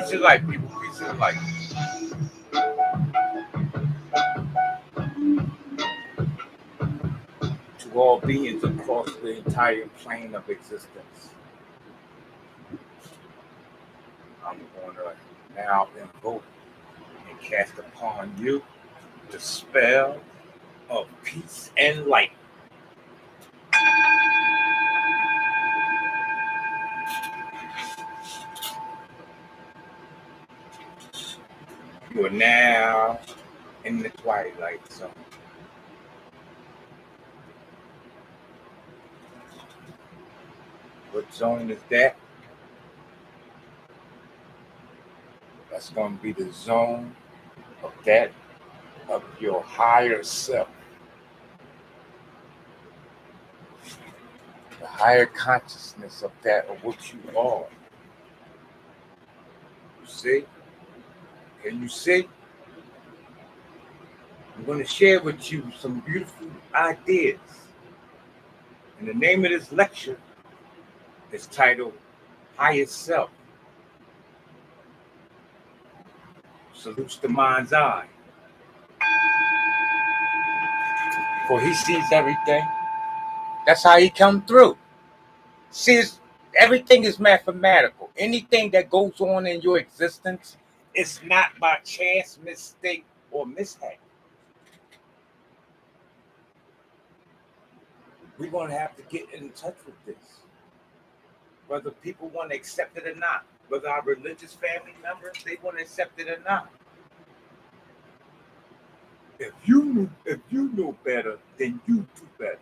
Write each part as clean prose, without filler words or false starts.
Peace of life, people. Peace of life. To all beings across the entire plane of existence. I'm going to now invoke and cast upon you the spell of peace and light. You are now in the twilight zone. What zone is that? That's going to be the zone of that of your higher self, the higher consciousness of that of what you are. You see? Can you see? I'm going to share with you some beautiful ideas. And the name of this lecture is titled Higher Self. Salutes the mind's eye. For he sees everything. That's how he come through. See, everything is mathematical. Anything that goes on in your existence is not by chance, mistake, or mishap. We're going to have to get in touch with this, whether people want to accept it or not, whether our religious family members, they want to accept it or not. If you know better, then you do better.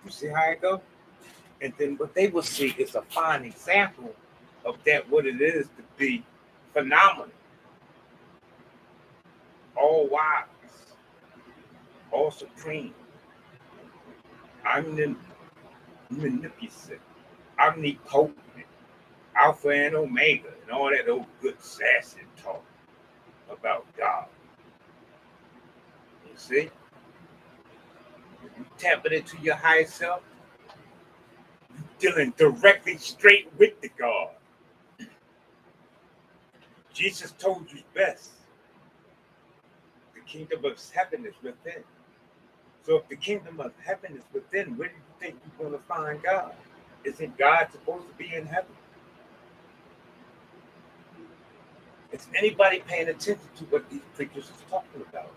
You see how it goes? And then what they will see is a fine example of that, what it is to be phenomenal, all wise, all supreme, omnipotent, omnipotent, Alpha and Omega, and all that old good sassy talk about God. You see? If you tap it into your higher self, you're dealing directly straight with the God. Jesus told you best. The kingdom of heaven is within. So if the kingdom of heaven is within, where do you think you're going to find God? Isn't God supposed to be in heaven? Is anybody paying attention to what these preachers are talking about?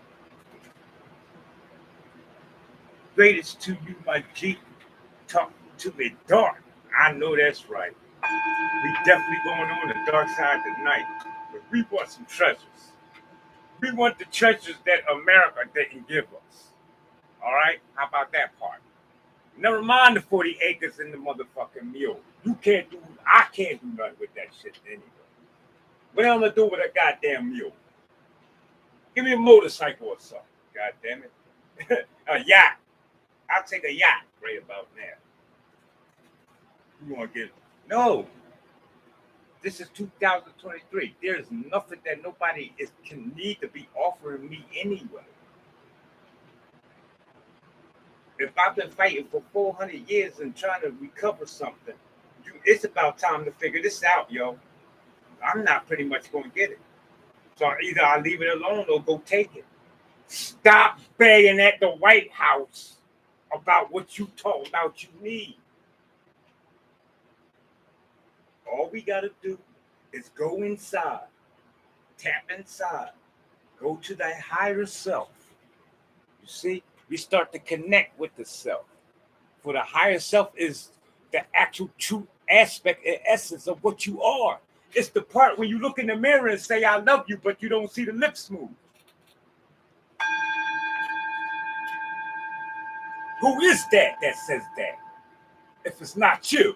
Greatest to you, my G. Talk to me dark. I know that's right. We definitely going on the dark side tonight. But we want some treasures. We want the treasures that America didn't give us. All right? How about that part? Never mind the 40 acres in the motherfucking mule. I can't do nothing with that shit anyway. What am I gonna do with a goddamn mule? Give me a motorcycle or something. God damn it. A yacht. I'll take a yacht right about now. You want to get it? No. This is 2023. There's nothing that nobody can need to be offering me anyway. If I've been fighting for 400 years and trying to recover something, it's about time to figure this out, yo. I'm not pretty much going to get it. So either I leave it alone or go take it. Stop begging at the White House about what you talk about you need. All we got to do is go inside, tap inside, go to that higher self. You see, we start to connect with the self. For the higher self is the actual true aspect and essence of what you are. It's the part when you look in the mirror and say, I love you, but you don't see the lips move. Who is that says that? If it's not you.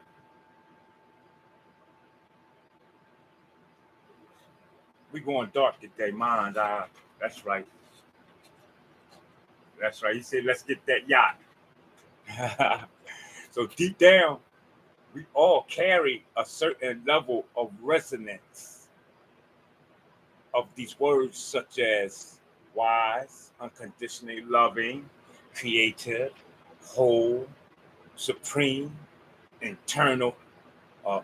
We going dark today, mind. That's right. That's right. He said, let's get that yacht. So deep down, we all carry a certain level of resonance of these words such as wise, unconditionally loving, creative, whole, supreme, internal, how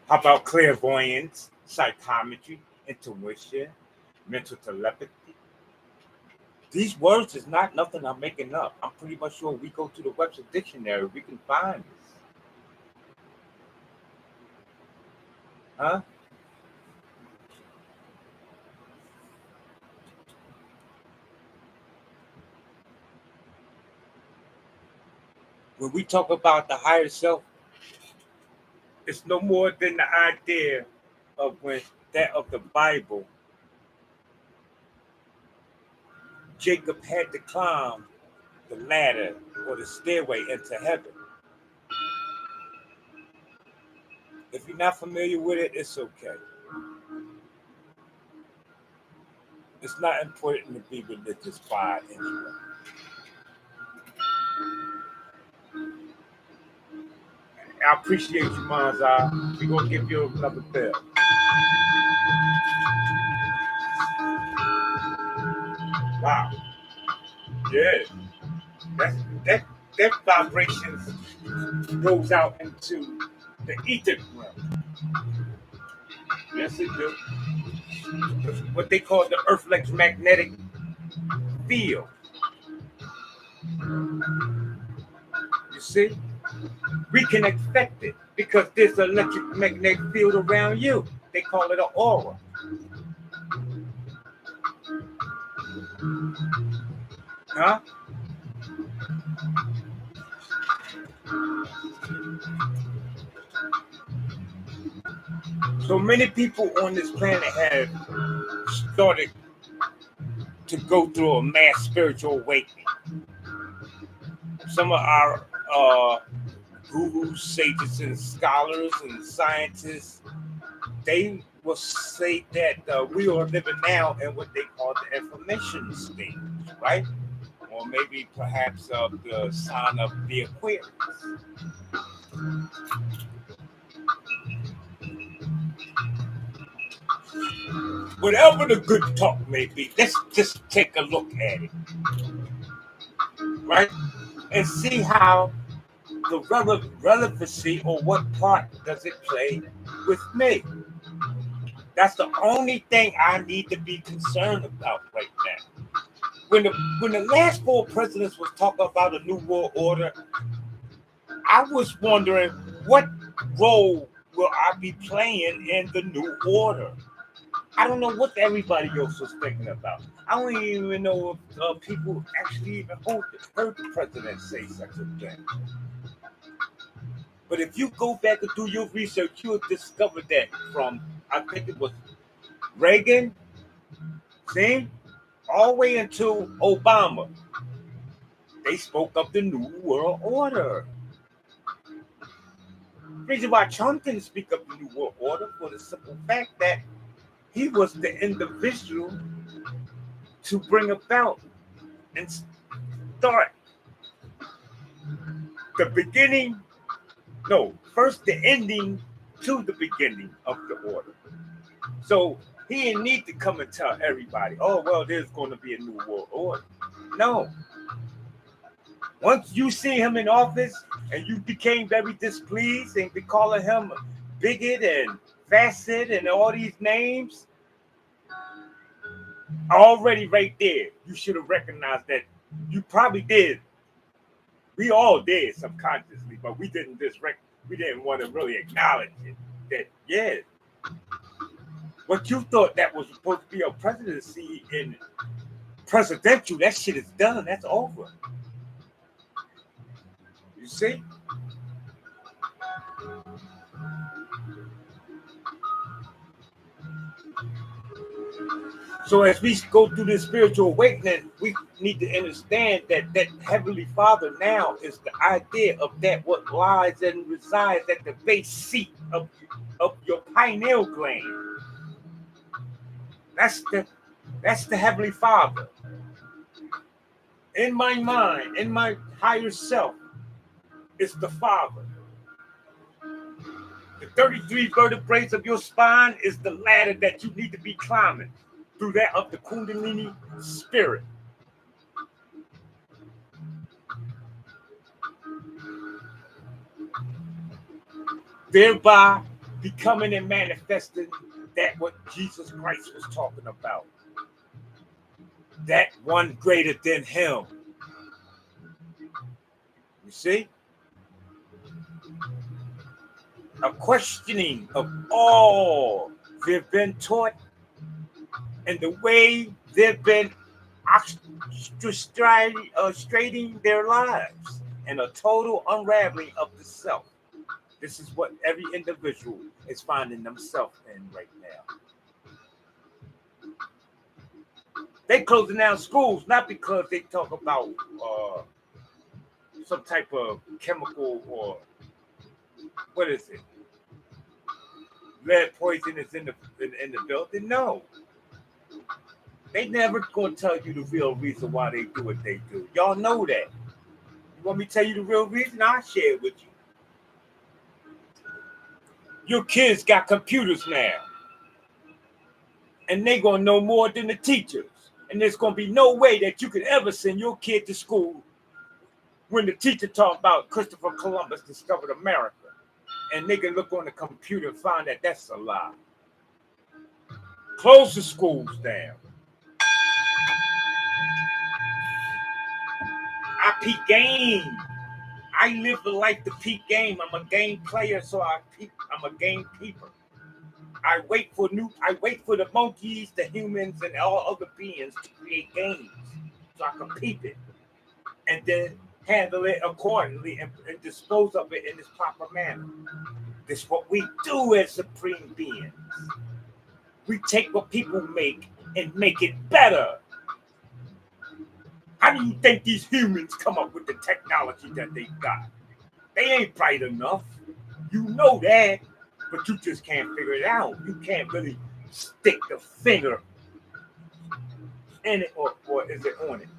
about clairvoyance, psychometry, intuition, mental telepathy? These words is not nothing I'm making up. I'm pretty much sure we go to the Webster Dictionary, we can find this. Huh? When we talk about the higher self, it's no more than the idea of the Bible. Jacob had to climb the ladder or the stairway into heaven. If you're not familiar with it, it's okay. It's not important to be religious by anyway. I appreciate you, Manzai. We're going to give you another bell. Wow. Yeah. That vibration goes out into the ether realm. Yes, it do. What they call the electromagnetic field. You see? We can affect it because there's an electromagnetic field around you. They call it an aura. Huh? So many people on this planet have started to go through a mass spiritual awakening. Some of our gurus, sages, and scholars and scientists, they will say that we are living now in what they call the information stage, right? Or maybe perhaps the sign of the Aquarius. Whatever the good talk may be, let's just take a look at it, right? And see how the relevancy or what part does it play with me. That's the only thing I need to be concerned about right now. When the last four presidents was talking about a new world order, I was wondering what role will I be playing in the new order. I don't know what everybody else was thinking about. I don't even know if people actually even heard the president say such a thing. But if you go back and do your research, you'll discover that from, I think it was Reagan, see, all the way until Obama, they spoke of the New World Order. The reason why Trump didn't speak of the New World Order for the simple fact that he was the individual to bring about and start the beginning, no, first the ending to the beginning of the order. So he didn't need to come and tell everybody, oh, well, there's going to be a new world order. No. Once you see him in office and you became very displeased and be calling him bigot and facet and all these names, already right there, you should have recognized that you probably did. We all did subconsciously, but we didn't we didn't want to really acknowledge it. That yeah, what you thought that was supposed to be a presidency in presidential, that shit is done. That's over. You see? So as we go through this spiritual awakening, we need to understand that that Heavenly Father now is the idea of that what lies and resides at the base seat of your pineal gland. That's the Heavenly Father. In my mind, in my higher self, is the Father. The 33 vertebrae of your spine is the ladder that you need to be climbing through that of the Kundalini spirit. Thereby becoming and manifesting that what Jesus Christ was talking about. That one greater than him. You see? A questioning of all they've been taught and the way they've been straightening their lives and a total unraveling of the self. This is what every individual is finding themselves in right now. They closing down schools not because they talk about some type of chemical or what is it? Lead poison is in the building. No, they never gonna tell you the real reason why they do what they do. Y'all know that. You want me to tell you the real reason? I'll share it with you. Your kids got computers now. And they gonna know more than the teachers. And there's gonna be no way that you could ever send your kid to school when the teacher talked about Christopher Columbus discovered America. And they can look on the computer and find that that's a lie. Close the schools down. I peak game. I live the life to peak game. I'm a game player, so I'm a game peeper. I wait for the monkeys, the humans, and all other beings to create games so I can peep it and then handle it accordingly and dispose of it in this proper manner. This is what we do as supreme beings. We take what people make and make it better. How do you think these humans come up with the technology that they got? They ain't bright enough. You know that, but you just can't figure it out. You can't really stick the finger in it, or is it on it?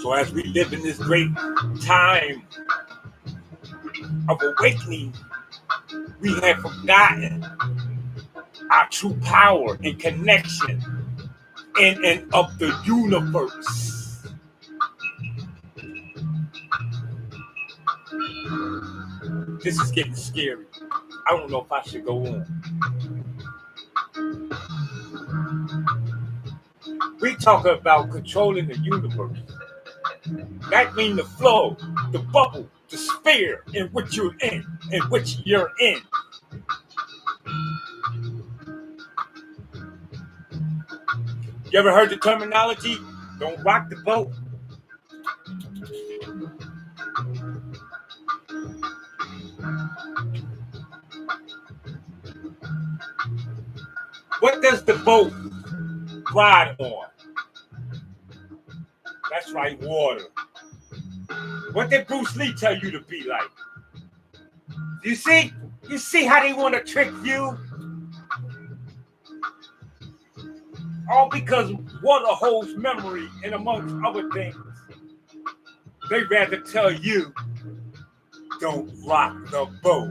So as we live in this great time of awakening, we have forgotten our true power and connection in and of the universe. This is getting scary. I don't know if I should go on. We talk about controlling the universe. That means the flow, the bubble, the sphere in which you're in. You ever heard the terminology? Don't rock the boat. What does the boat ride on? That's right, water. What did Bruce Lee tell you to be like? You see how they want to trick you? All because water holds memory, and amongst other things, they rather tell you, don't rock the boat.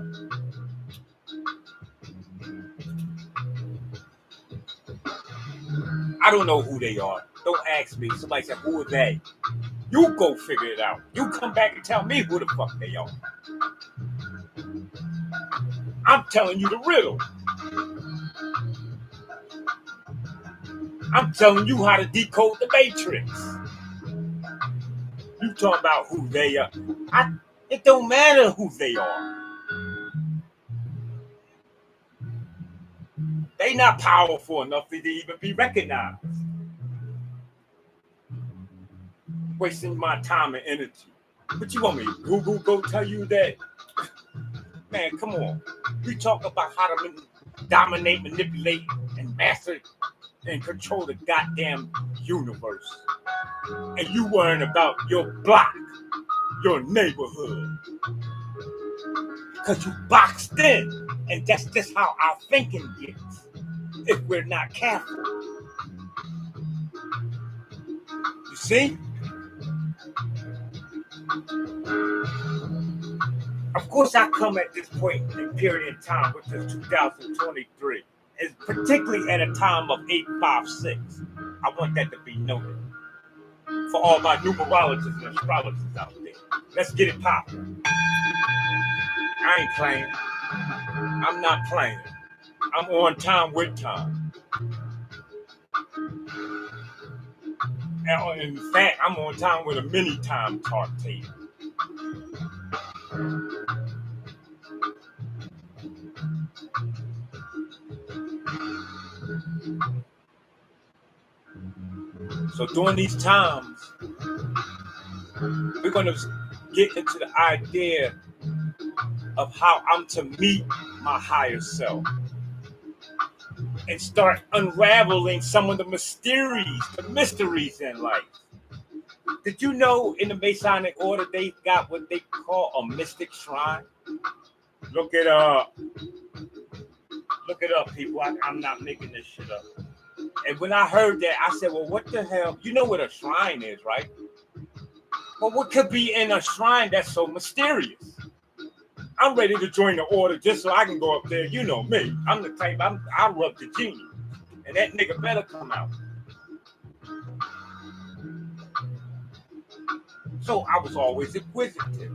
I don't know who they are. Don't ask me. Somebody said, who are they? You go figure it out. You come back and tell me who the fuck they are. I'm telling you the riddle. I'm telling you how to decode the matrix. You talking about who they are. It don't matter who they are. They not powerful enough to even be recognized. Wasting my time and energy. But you want me Google go tell you that? Man, come on. We talk about how to dominate, manipulate, and master and control the goddamn universe. And you worrying about your block, your neighborhood. Because you boxed in. And that's just how our thinking gets if we're not careful. You see? Of course, I come at this point in period in time, which is 2023, is particularly at a time of 856. I want that to be noted for all my numerologists and astrologers out there. Let's get it popping. I ain't playing. I'm not playing. I'm on time with time. And in fact, I'm on time with a mini time chart table. So during these times, we're going to get into the idea of how I'm to meet my higher self and start unraveling some of the mysteries in life. Did you know in the Masonic order they got what they call a mystic shrine? Look it up. Look it up, people. I'm not making this shit up. And when I heard that, I said, well, what the hell? You know what a shrine is, right? Well, what could be in a shrine that's so mysterious? I'm ready to join the order just so I can go up there. You know me. I'm the type, I rub the genie. And that nigga better come out. So I was always inquisitive.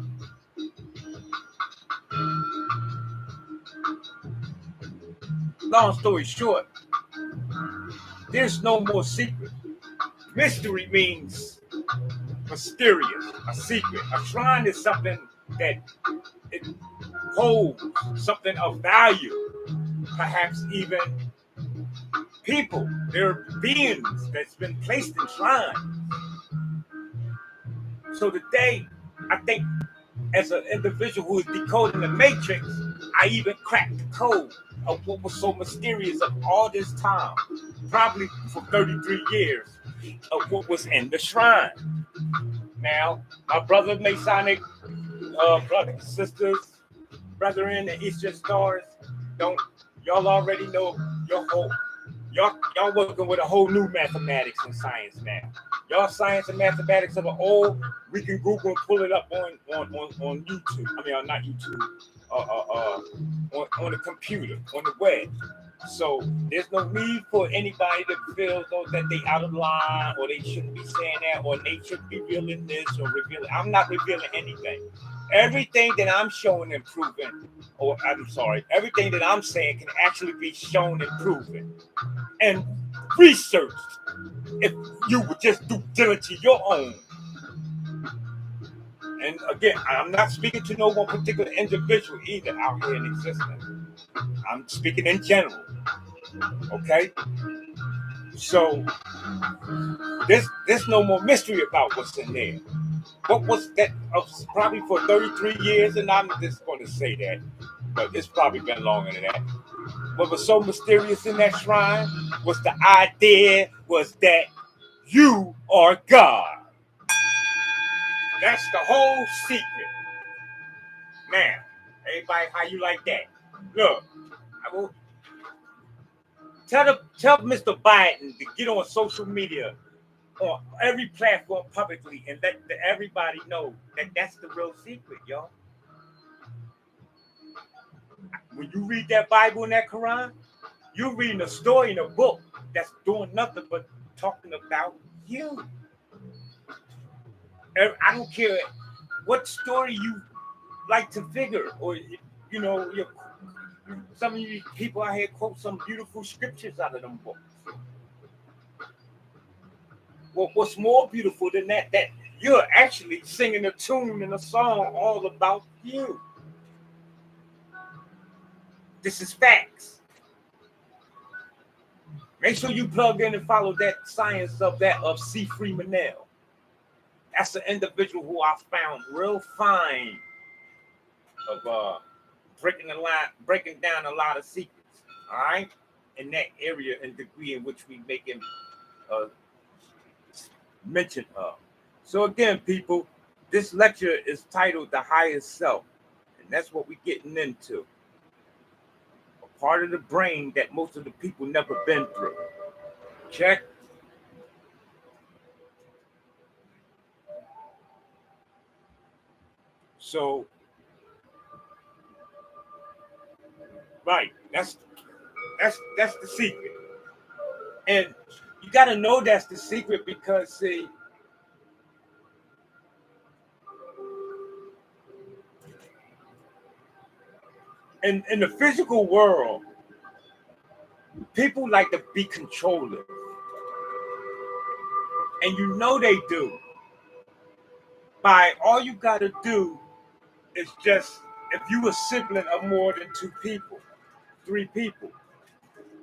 Long story short, there's no more secret. Mystery means mysterious, a secret. A shrine is something that it holds something of value, perhaps even people. There are beings that's been placed in shrines. So today, I think as an individual who is decoding the matrix, I even cracked the code of what was so mysterious of all this time, probably for 33 years, of what was in the shrine. Now, my brother Masonic brothers, sisters, brethren, and Eastern stars, don't y'all already know your whole y'all working with a whole new mathematics and science now. Y'all science and mathematics of the old, we can Google and pull it up on YouTube. I mean, not YouTube, on the computer, on the web. So there's no need for anybody to feel though that they out of line or they shouldn't be saying that or they should be revealing this or revealing. I'm not revealing anything. Everything that I'm showing and proving, or I'm sorry, everything that I'm saying can actually be shown and proven and researched if you would just do diligence your own. And again, I'm not speaking to no one particular individual either out here in existence. I'm speaking in general. Okay? So there's no more mystery about what's in there. What was that? Probably for 33 years, and I'm just going to say that, but it's probably been longer than that. What was so mysterious in that shrine was the idea was that you are God. That's the whole secret. Now, everybody, how you like that? Look, I will tell Mr. Biden to get on social media on every platform publicly and let everybody know that that's the real secret, y'all. When you read that Bible and that Quran, you're reading a story in a book that's doing nothing but talking about you. I don't care what story you like to figure, or you know, some of you people out here quote some beautiful scriptures out of them books. Well, what's more beautiful than that? That you're actually singing a tune and a song all about you. This is facts. Make sure you plug in and follow that science of C. Freemanell. That's an individual who I found real fine of breaking down a lot of secrets. All right, in that area and degree in which we make him mention of. So again, people, this lecture is titled "The Higher Self," and that's what we're getting into. A part of the brain that most of the people never been through. Check. So, right, that's the secret, and you got to know that's the secret because see, in the physical world, people like to be controlling, and you know they do. By all you got to do is just if you a sibling of more than two people, three people,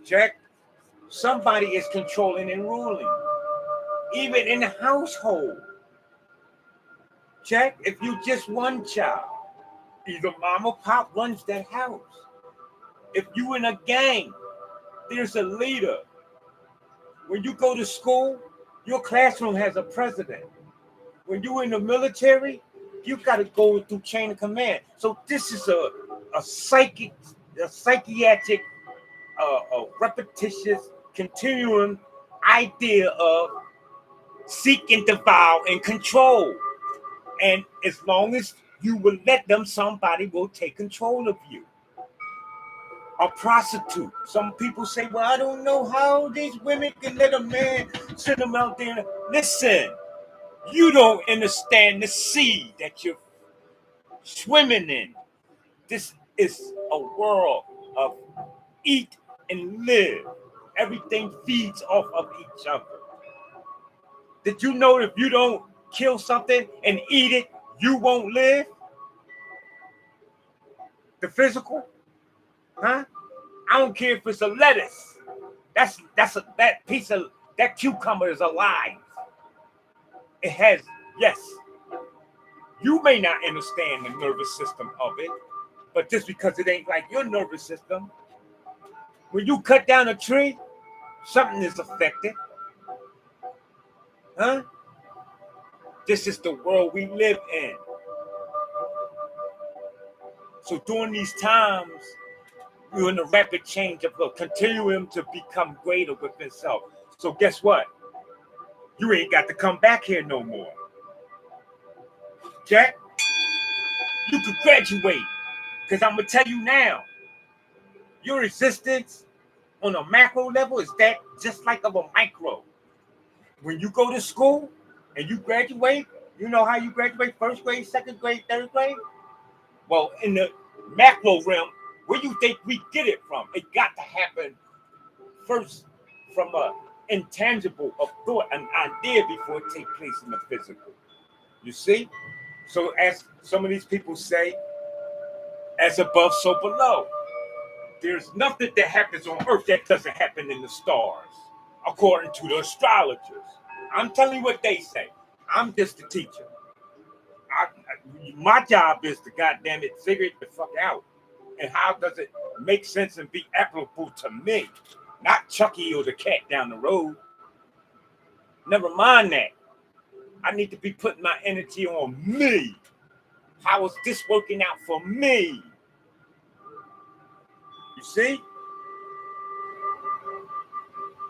check. Somebody is controlling and ruling, even in the household. Check. If you just one child, either mom or pop runs that house. If you in a gang, there's a leader. When you go to school, your classroom has a president. When you're in the military, you got to go through chain of command. So this is a psychiatric, a repetitious, continuing idea of seek and devour and control. And as long as you will let them, somebody will take control of you. A prostitute. Some people say, well, I don't know how these women can let a man send them out there. Listen, you don't understand the sea that you're swimming in. This is a world of eat and live. Everything feeds off of each other. Did you know if you don't kill something and eat it, you won't live? The physical? Huh? I don't care if it's a lettuce. That piece of that cucumber is alive. It has, yes, You may not understand the nervous system of it, but just because it ain't like your nervous system, when you cut down a tree, something is affected. Huh? This is the world we live in. So during these times, we're in a rapid change of a continuum to become greater within self. So guess what? You ain't got to come back here no more. Jack, you could graduate. Because I'm going to tell you now, your existence on a macro level is that just like of a micro. When you go to school and you graduate, you know how you graduate: first grade, second grade, third grade? Well, in the macro realm, where you think we get it from? It got to happen first from a intangible of thought, an idea, before it take place in the physical. You see? So as some of these people say, as above, so below. There's nothing that happens on earth that doesn't happen in the stars, according to the astrologers. I'm telling you what they say. I'm just a teacher. My job is to, goddamn it, figure it the fuck out. And how does it make sense and be applicable to me? Not Chucky or the cat down the road. Never mind that. I need to be putting my energy on me. How is this working out for me? You see?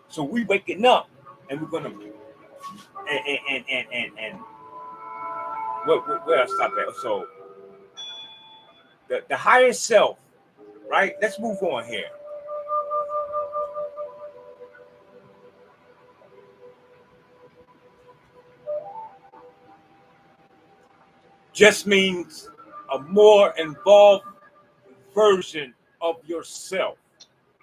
So we waking up and we're gonna and where I stop at. So the higher self, right? Let's move on here. Just means a more involved version of yourself,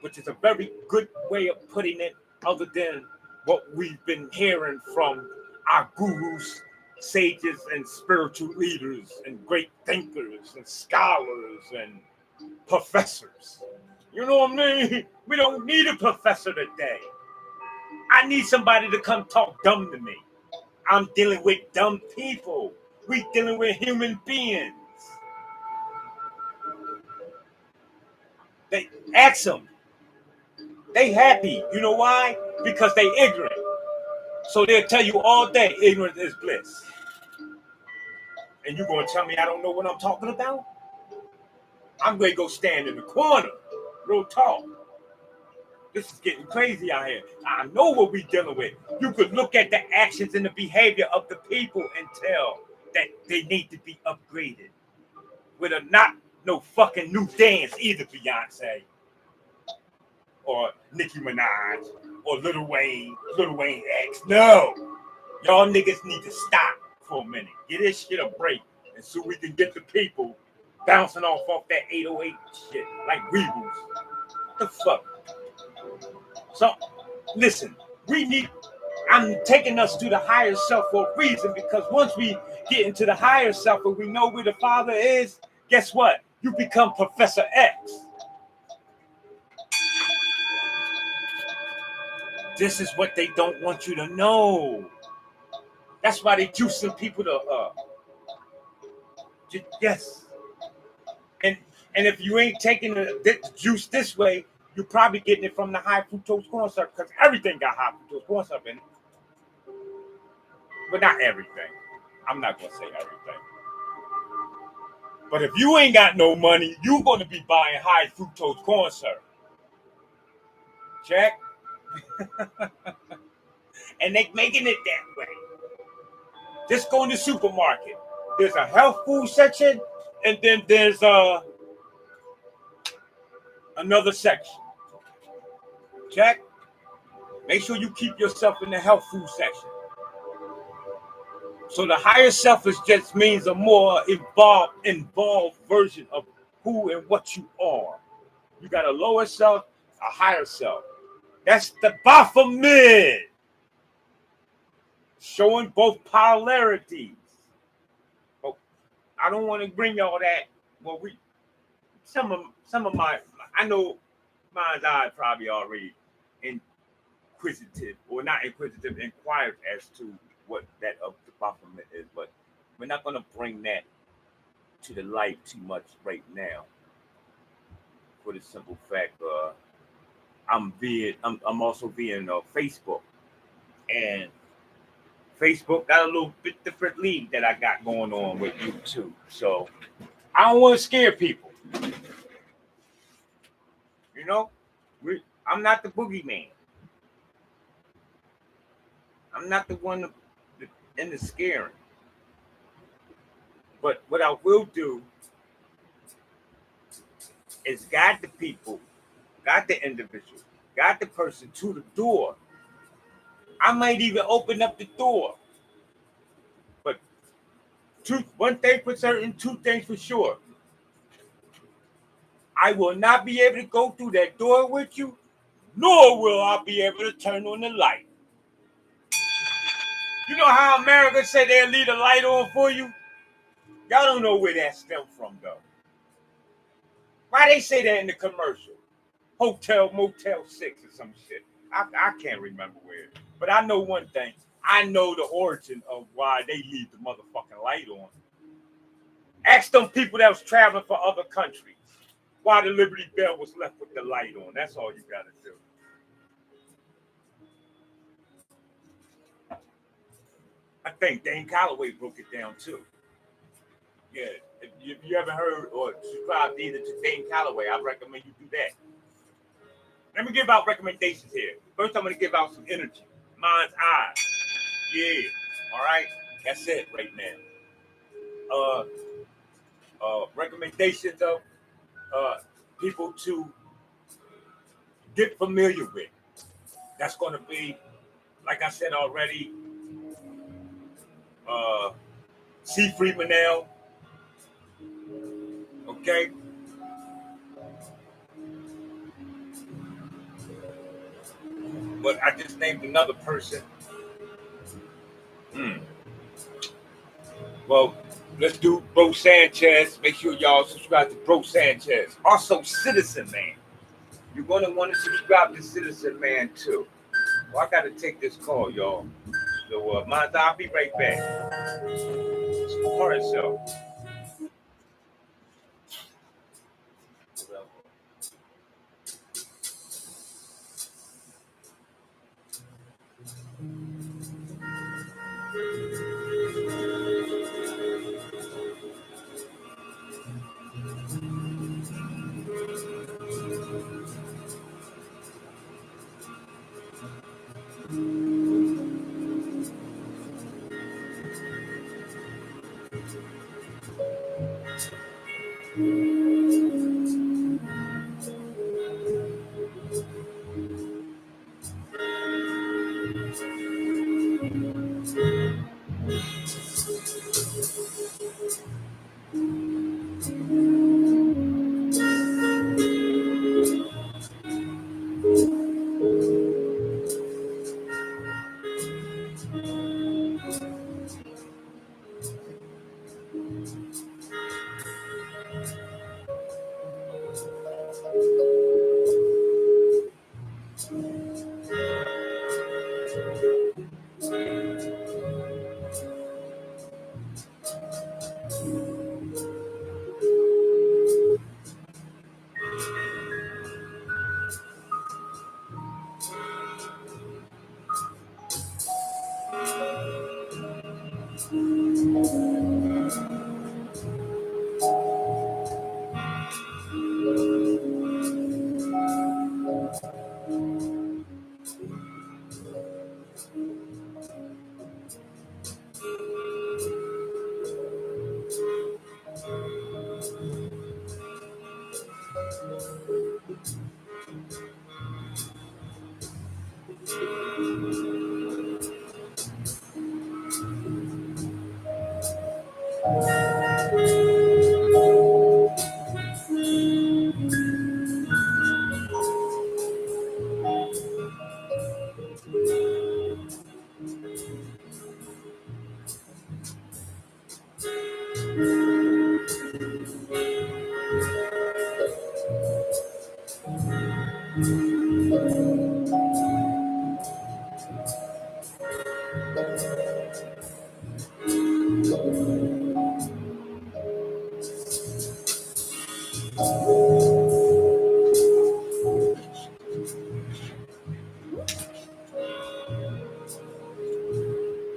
which is a very good way of putting it, other than what we've been hearing from our gurus, sages, and spiritual leaders, and great thinkers, and scholars, and professors. You know what I mean? We don't need a professor today. I need somebody to come talk dumb to me. I'm dealing with dumb people. We dealing with human beings. They ask them. They happy. You know why? Because they ignorant. So they'll tell you all day ignorance is bliss. And you gonna tell me I don't know what I'm talking about? I'm gonna go stand in the corner. Real talk. This is getting crazy out here. I know what we dealing with. You could look at the actions and the behavior of the people and tell that they need to be upgraded. With a not no fucking new dance either, Beyonce or Nicki Minaj or Lil Wayne X. No. Y'all niggas need to stop for a minute. Get this shit a break. And so we can get the people bouncing off that 808 shit like weebles. What the fuck? So, listen, I'm taking us to the higher self for a reason, because once we get into the higher self and we know where the Father is, guess what? You become Professor X. This is what they don't want you to know. That's why they juicing people to yes. And if you ain't taking the juice this way, you're probably getting it from the high fructose corn syrup, because everything got high fructose corn syrup in it. But not everything. I'm not gonna say everything. But if you ain't got no money, you're gonna be buying high fructose corn syrup. Check. And they making it that way. Just go in the supermarket. There's a health food section, and then there's another section. Check. Make sure you keep yourself in the health food section. So the higher self is just means a more involved version of who and what you are. You got a lower self, a higher self. That's the Baphomet, showing both polarities. But I don't want to bring y'all that. Well, some of my, I know mine's eye probably already inquisitive, or not inquisitive, inquired as to what that of the Baphomet is. But We're not going to bring that to the light too much right now, for the simple fact I'm also via Facebook, and Facebook got a little bit different league that I got going on with YouTube. So I don't want to scare people. You know, I'm not the boogeyman. I'm not the one in the scaring. But what I will do is guide the people, guide the individual, guide the person to the door. I might even open up the door. But one thing for certain, two things for sure. I will not be able to go through that door with you, nor will I be able to turn on the light. You know how America said they'll leave the light on for you? Y'all don't know where that stemmed from, though. Why they say that in the commercial? Hotel Motel 6 or some shit. I can't remember where. But I know one thing. I know the origin of why they leave the motherfucking light on. Ask them people that was traveling for other countries why the Liberty Bell was left with the light on. That's all you gotta do. I think Dane Calloway broke it down too. Yeah, if you haven't heard or subscribed either to Dane Calloway, I recommend you do that. Let me give out recommendations here. First, I'm going to give out some energy. Mind's eye. Yeah. All right. That's it right now. Recommendations of people to get familiar with. That's going to be, like I said already, C. Freemanel. Okay. But I just named another person. Well, let's do Bro Sanchez. Make sure y'all subscribe to Bro Sanchez. Also, Citizen Man. You're going to want to subscribe to Citizen Man too. Well, I got to take this call, y'all. So, I'll be right back. All right, so.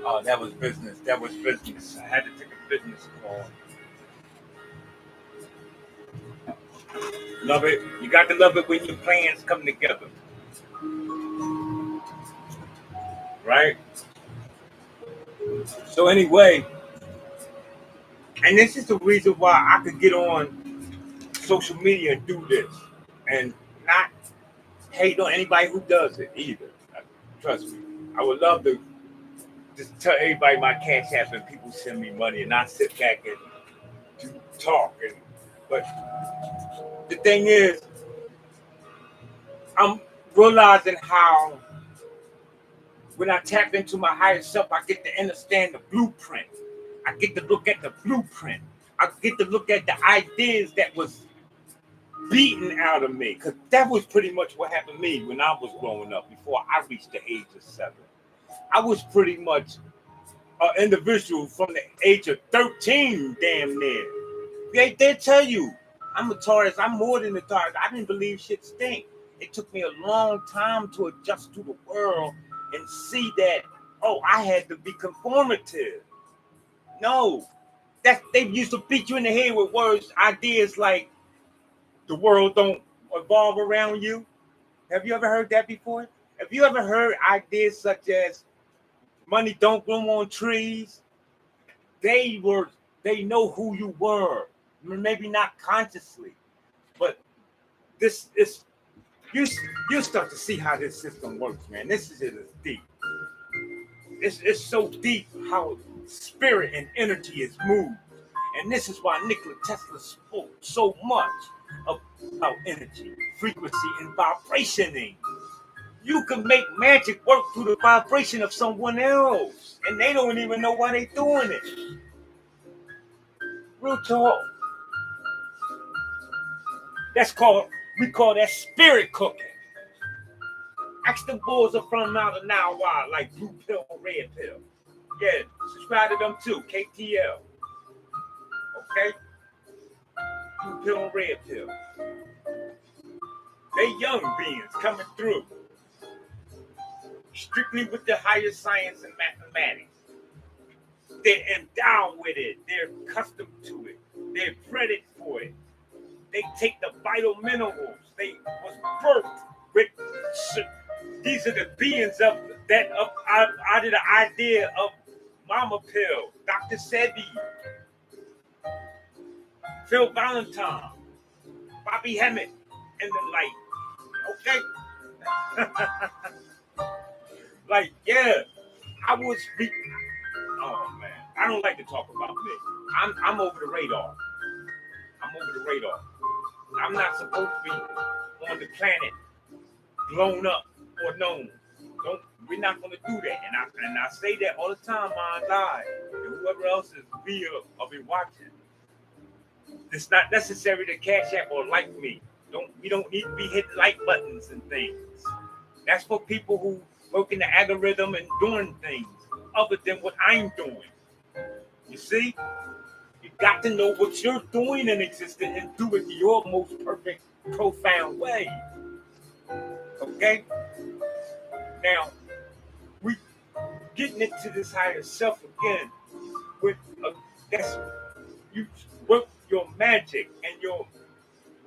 Oh, that was business. That was business. I had to take a business call. Love it. You got to love it when your plans come together, right? So anyway, and this is the reason why I could get on social media and do this, and not hate on anybody who does it either. Trust me. I would love to just tell everybody my cash app and people send me money, and I sit back and talk. But the thing is, I'm realizing how when I tap into my higher self, I get to understand the blueprint. I get to look at the blueprint. I get to look at the ideas that was beaten out of me, because that was pretty much what happened to me when I was growing up before I reached the age of 7. I was pretty much an individual from the age of 13, damn near. They tell you, I'm a Taurus, I'm more than a Taurus. I didn't believe shit stink. It took me a long time to adjust to the world and see that, oh, I had to be conformative. No, they used to beat you in the head with words, ideas like the world don't evolve around you. Have you ever heard that before? Have you ever heard ideas such as money don't grow on trees? They were, they know who you were, maybe not consciously, but this is you start to see how this system works, man. This is deep. It's so deep how spirit and energy is moved. And this is why Nikola Tesla spoke so much about energy, frequency, and vibrationing. You can make magic work through the vibration of someone else, and they don't even know why they're doing it. Real talk. We call that spirit cooking. Ask the boys are from out of now why, like blue pill or red pill. Yeah, subscribe to them too, KTL. Okay? Blue pill and red pill. They young beings coming through. Strictly with the higher science and mathematics. They're endowed with it. They're accustomed to it. They're bred for it. They take the vital minerals. They was birthed with. These are the beings of that out of the idea of Mama Pill, Dr. Sebi, Phil Valentine, Bobby Hemmett, and the like. Okay, like yeah, I was. Oh man, I don't like to talk about me. I'm over the radar. I'm over the radar. I'm not supposed to be on the planet, blown up or known. Don't. We're not going to do that. And I say that all the time, Mind's Eye, and whoever else is via or be watching. It's not necessary to cash app or like me. You don't need to be hitting like buttons and things. That's for people who work in the algorithm and doing things other than what I'm doing. You see? You got to know what you're doing in existence and do it your most perfect, profound way. Okay? Now, we getting into this higher self again with that's you work your magic and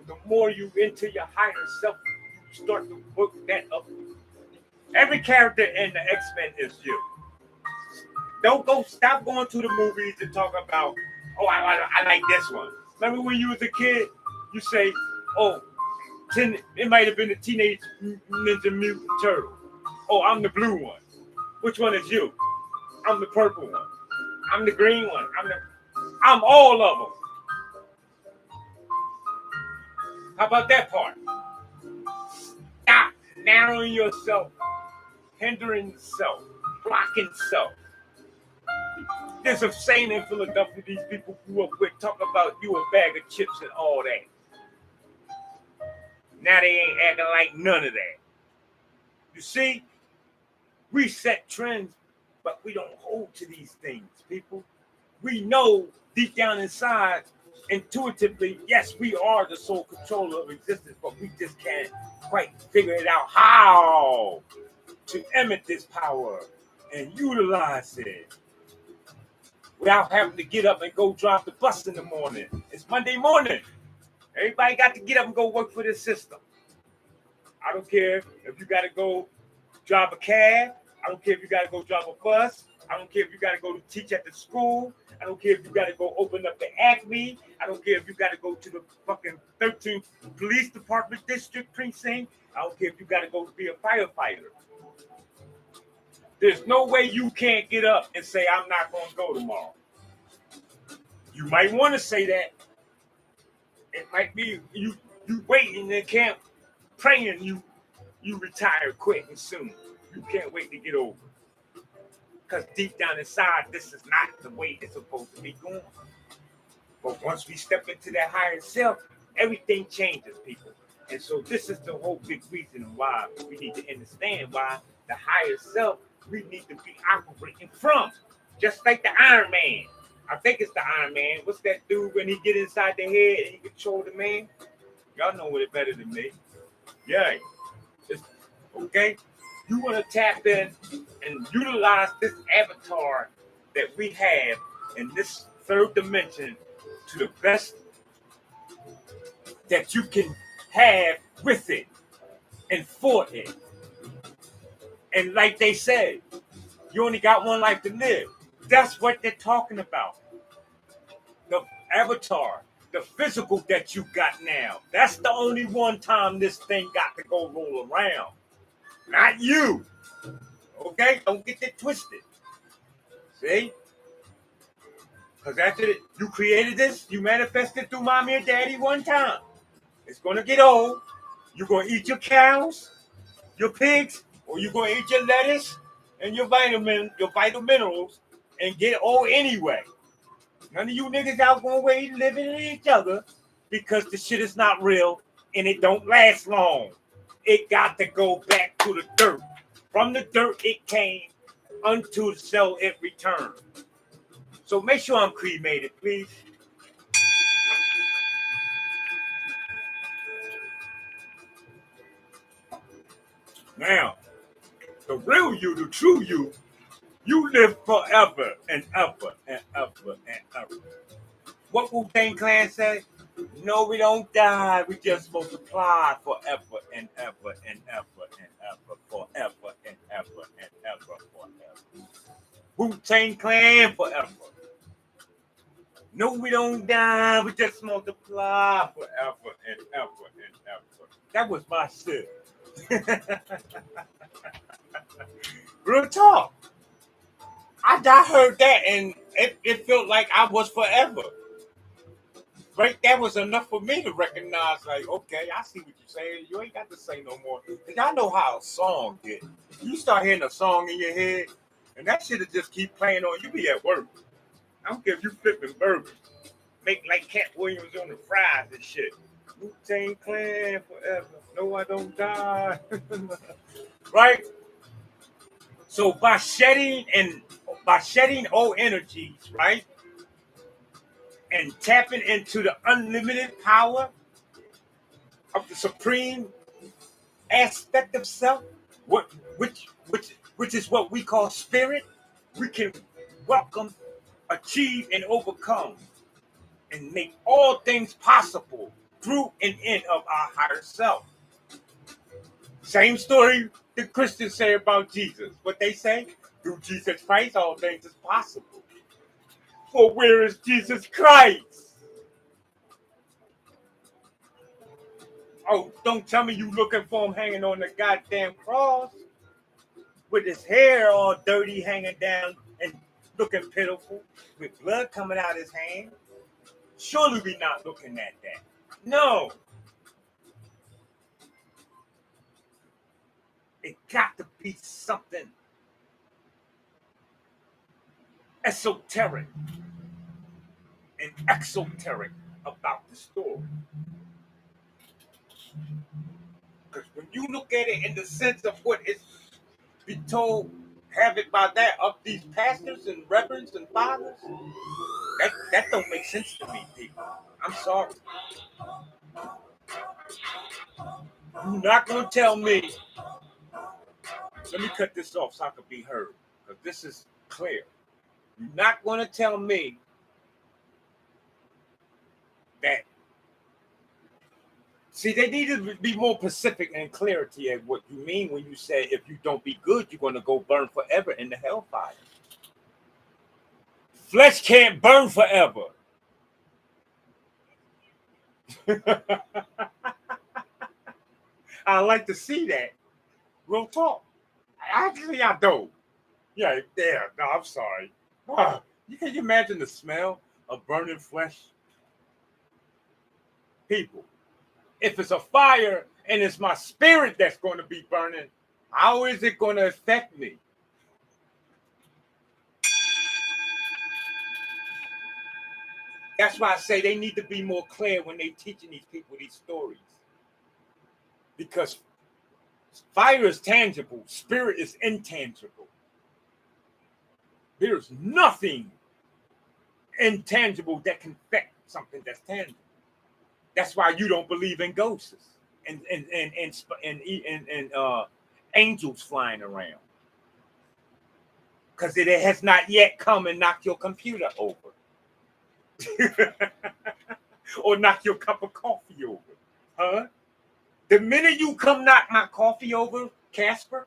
the more you into your higher self, you start to work that up. Every character in the X-Men is you. Stop going to the movies and talk about, oh, I like this one. Remember when you was a kid, you say, oh, it might have been the Teenage Ninja Mutant Turtle. Oh, I'm the blue one. Which one is you? I'm the purple one. I'm the green one. I'm all of them. How about that part? Stop narrowing yourself, hindering self, blocking self. There's a saying in Philadelphia these people grew up with, talk about you a bag of chips and all that. Now they ain't acting like none of that. You see? We set trends, but we don't hold to these things, people. We know deep down inside, intuitively, yes, we are the sole controller of existence, but we just can't quite figure it out how to emit this power. and utilize it without having to get up and go drive the bus in the morning. It's Monday morning. Everybody got to get up and go work for this system. I don't care if you got to go drive a cab. I don't care if you got to go drive a bus. I don't care if you got to go to teach at the school. I don't care if you got to go open up the Acme. I don't care if you got to go to the fucking 13th Police Department District Precinct. I don't care if you got to go be a firefighter. There's no way you can't get up and say, I'm not going to go tomorrow. You might want to say that. It might be you waiting in camp praying you retire quick and soon. You can't wait to get over. Because deep down inside, this is not the way it's supposed to be going. But once we step into that higher self, everything changes, people. And so this is the whole big reason why we need to understand why the higher self we need to be operating from. Just like the Iron Man. I think it's the Iron Man. What's that dude when he get inside the head and he control the man? Y'all know it better than me. Yeah. Okay? You want to tap in and utilize this avatar that we have in this third dimension to the best that you can have with it and for it. And like they said, you only got one life to live. That's what they're talking about. The avatar, the physical that you got now. That's the only one time this thing got to go roll around. Not you. Okay? Don't get it twisted. See? Because after you created this, you manifested through mommy and daddy one time. It's going to get old. You're going to eat your cows, your pigs, or you're going to eat your lettuce and your vital minerals and get old anyway. None of you niggas out going away living in each other because the shit is not real and it don't last long. It got to go back to the dirt. From the dirt it came, unto the cell it returned. So make sure I'm cremated, please. Now, the real you, the true you live forever and ever and ever and ever. What Wu-Tang Clan say? No, we don't die. We just multiply forever and ever and ever and ever, forever and ever and ever, forever. Wu-Tang Clan forever. No, we don't die. We just multiply forever and ever and ever. That was my shit. Real talk. I heard that and it felt like I was forever. Right, that was enough for me to recognize, like, okay, I see what you're saying. You ain't got to say no more. Cause I know how a song get. You start hearing a song in your head, and that shit'll just keep playing on. You be at work. I don't care if you flipping burgers. Make like Cat Williams on the fries and shit. Wu-Tang Clan forever. No, I don't die. Right? So by shedding old energies, right? And tapping into the unlimited power of the supreme aspect of self, which is what we call spirit, we can welcome, achieve, and overcome, and make all things possible through and in of our higher self. Same story the Christians say about Jesus. What they say? Through Jesus Christ, all things is possible. For where is Jesus Christ? Oh, don't tell me you looking for him hanging on the goddamn cross with his hair all dirty hanging down and looking pitiful with blood coming out his hand. Surely we not looking at that. No. It got to be something esoteric and exoteric about the story. Because when you look at it in the sense of what it's be told, have it by that of these pastors and reverends and fathers, that don't make sense to me, people. I'm sorry. You're not gonna tell me. Let me cut this off so I can be heard. because this is clear. You're not going to tell me that. See, they need to be more specific and clarity at what you mean when you say if you don't be good, you're going to go burn forever in the hellfire. Flesh can't burn forever. I like to see that. Real talk. Actually, I don't. Yeah, no, I'm sorry. Can you imagine the smell of burning flesh? People, if it's a fire and it's my spirit that's going to be burning, how is it going to affect me? That's why I say they need to be more clear when they teaching these people these stories. Because fire is tangible, spirit is intangible. There's nothing intangible that can affect something that's tangible. That's why you don't believe in ghosts and angels flying around. Because it has not yet come and knocked your computer over. Or knock your cup of coffee over. Huh? The minute you come knock my coffee over, Casper,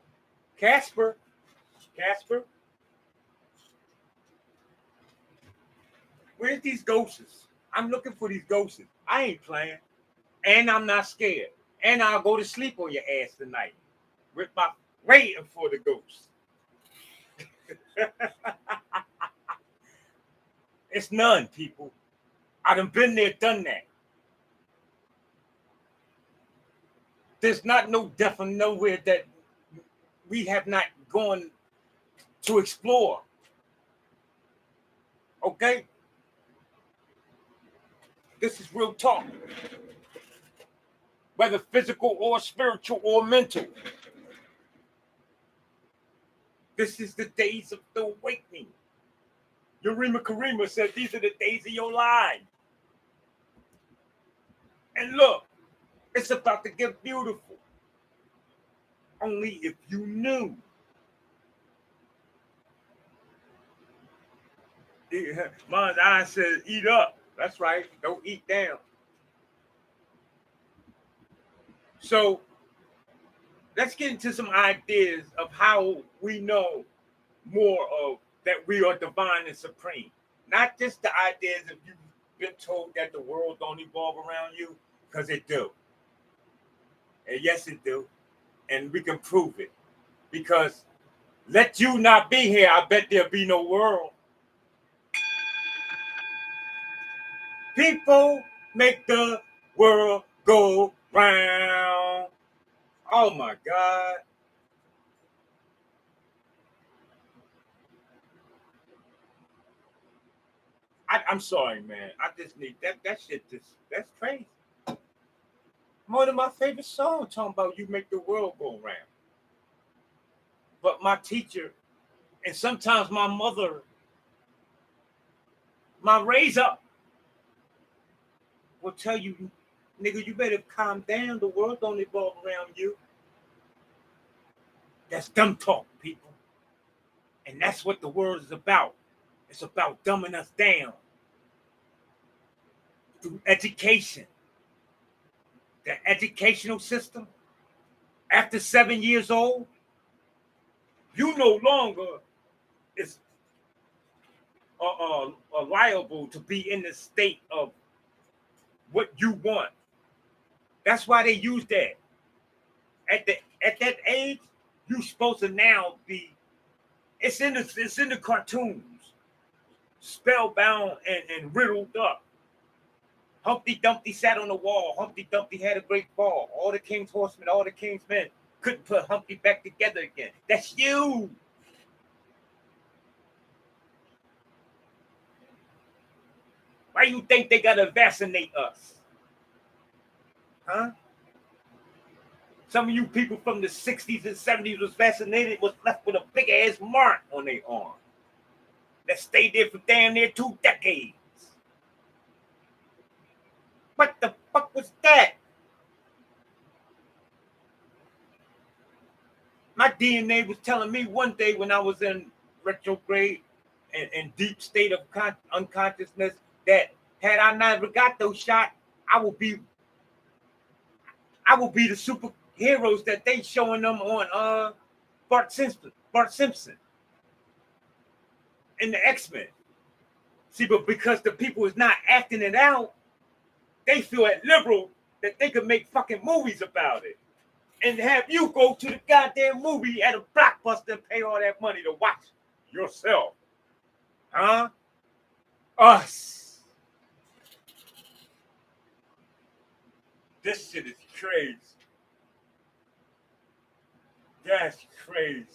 where's these ghosts? I'm looking for these ghosts. I ain't playing. And I'm not scared. And I'll go to sleep on your ass tonight. With my waiting for the ghost. It's none, people. I done been there, done that. There's not no death from nowhere that we have not gone to explore. Okay? This is real talk. Whether physical or spiritual or mental. This is the days of the awakening. Yurima Karima said these are the days of your life. And look, it's about to get beautiful. Only if you knew. My eye says eat up. That's right. Don't eat down. So let's get into some ideas of how we know more of that we are divine and supreme. Not just the ideas of you've been told that the world don't evolve around you, because it do. And yes, it do. And we can prove it. Because let you not be here, I bet there'll be no world. People make the world go round. Oh my God. I'm sorry, man. I just need that shit that's crazy. One of my favorite songs talking about you make the world go round. But my teacher, and sometimes my mother, my raise up, will tell you, nigga, you better calm down. The world don't evolve around you. That's dumb talk, people. And that's what the world is about. It's about dumbing us down through education. The educational system, after 7 years old, you no longer is liable to be in the state of what you want. That's why they use that. At that age, you're supposed to now be. It's in the cartoons, spellbound and riddled up. Humpty Dumpty sat on the wall. Humpty Dumpty had a great fall. All the king's horsemen, all the king's men couldn't put Humpty back together again. That's you. Why you think they gotta vaccinate us? Huh? Some of you people from the 60s and 70s was vaccinated, was left with a big ass mark on their arm. That stayed there for damn near 2 decades. What the fuck was that? My DNA was telling me one day when I was in retrograde and deep state of unconsciousness that had I never got those shots, I would be the superheroes that they showing them on Bart Simpson and the X-Men. See, but because the people is not acting it out, they feel at liberal that they could make fucking movies about it. And have you go to the goddamn movie at a blockbuster and pay all that money to watch yourself. Huh? Us. This shit is crazy. That's crazy.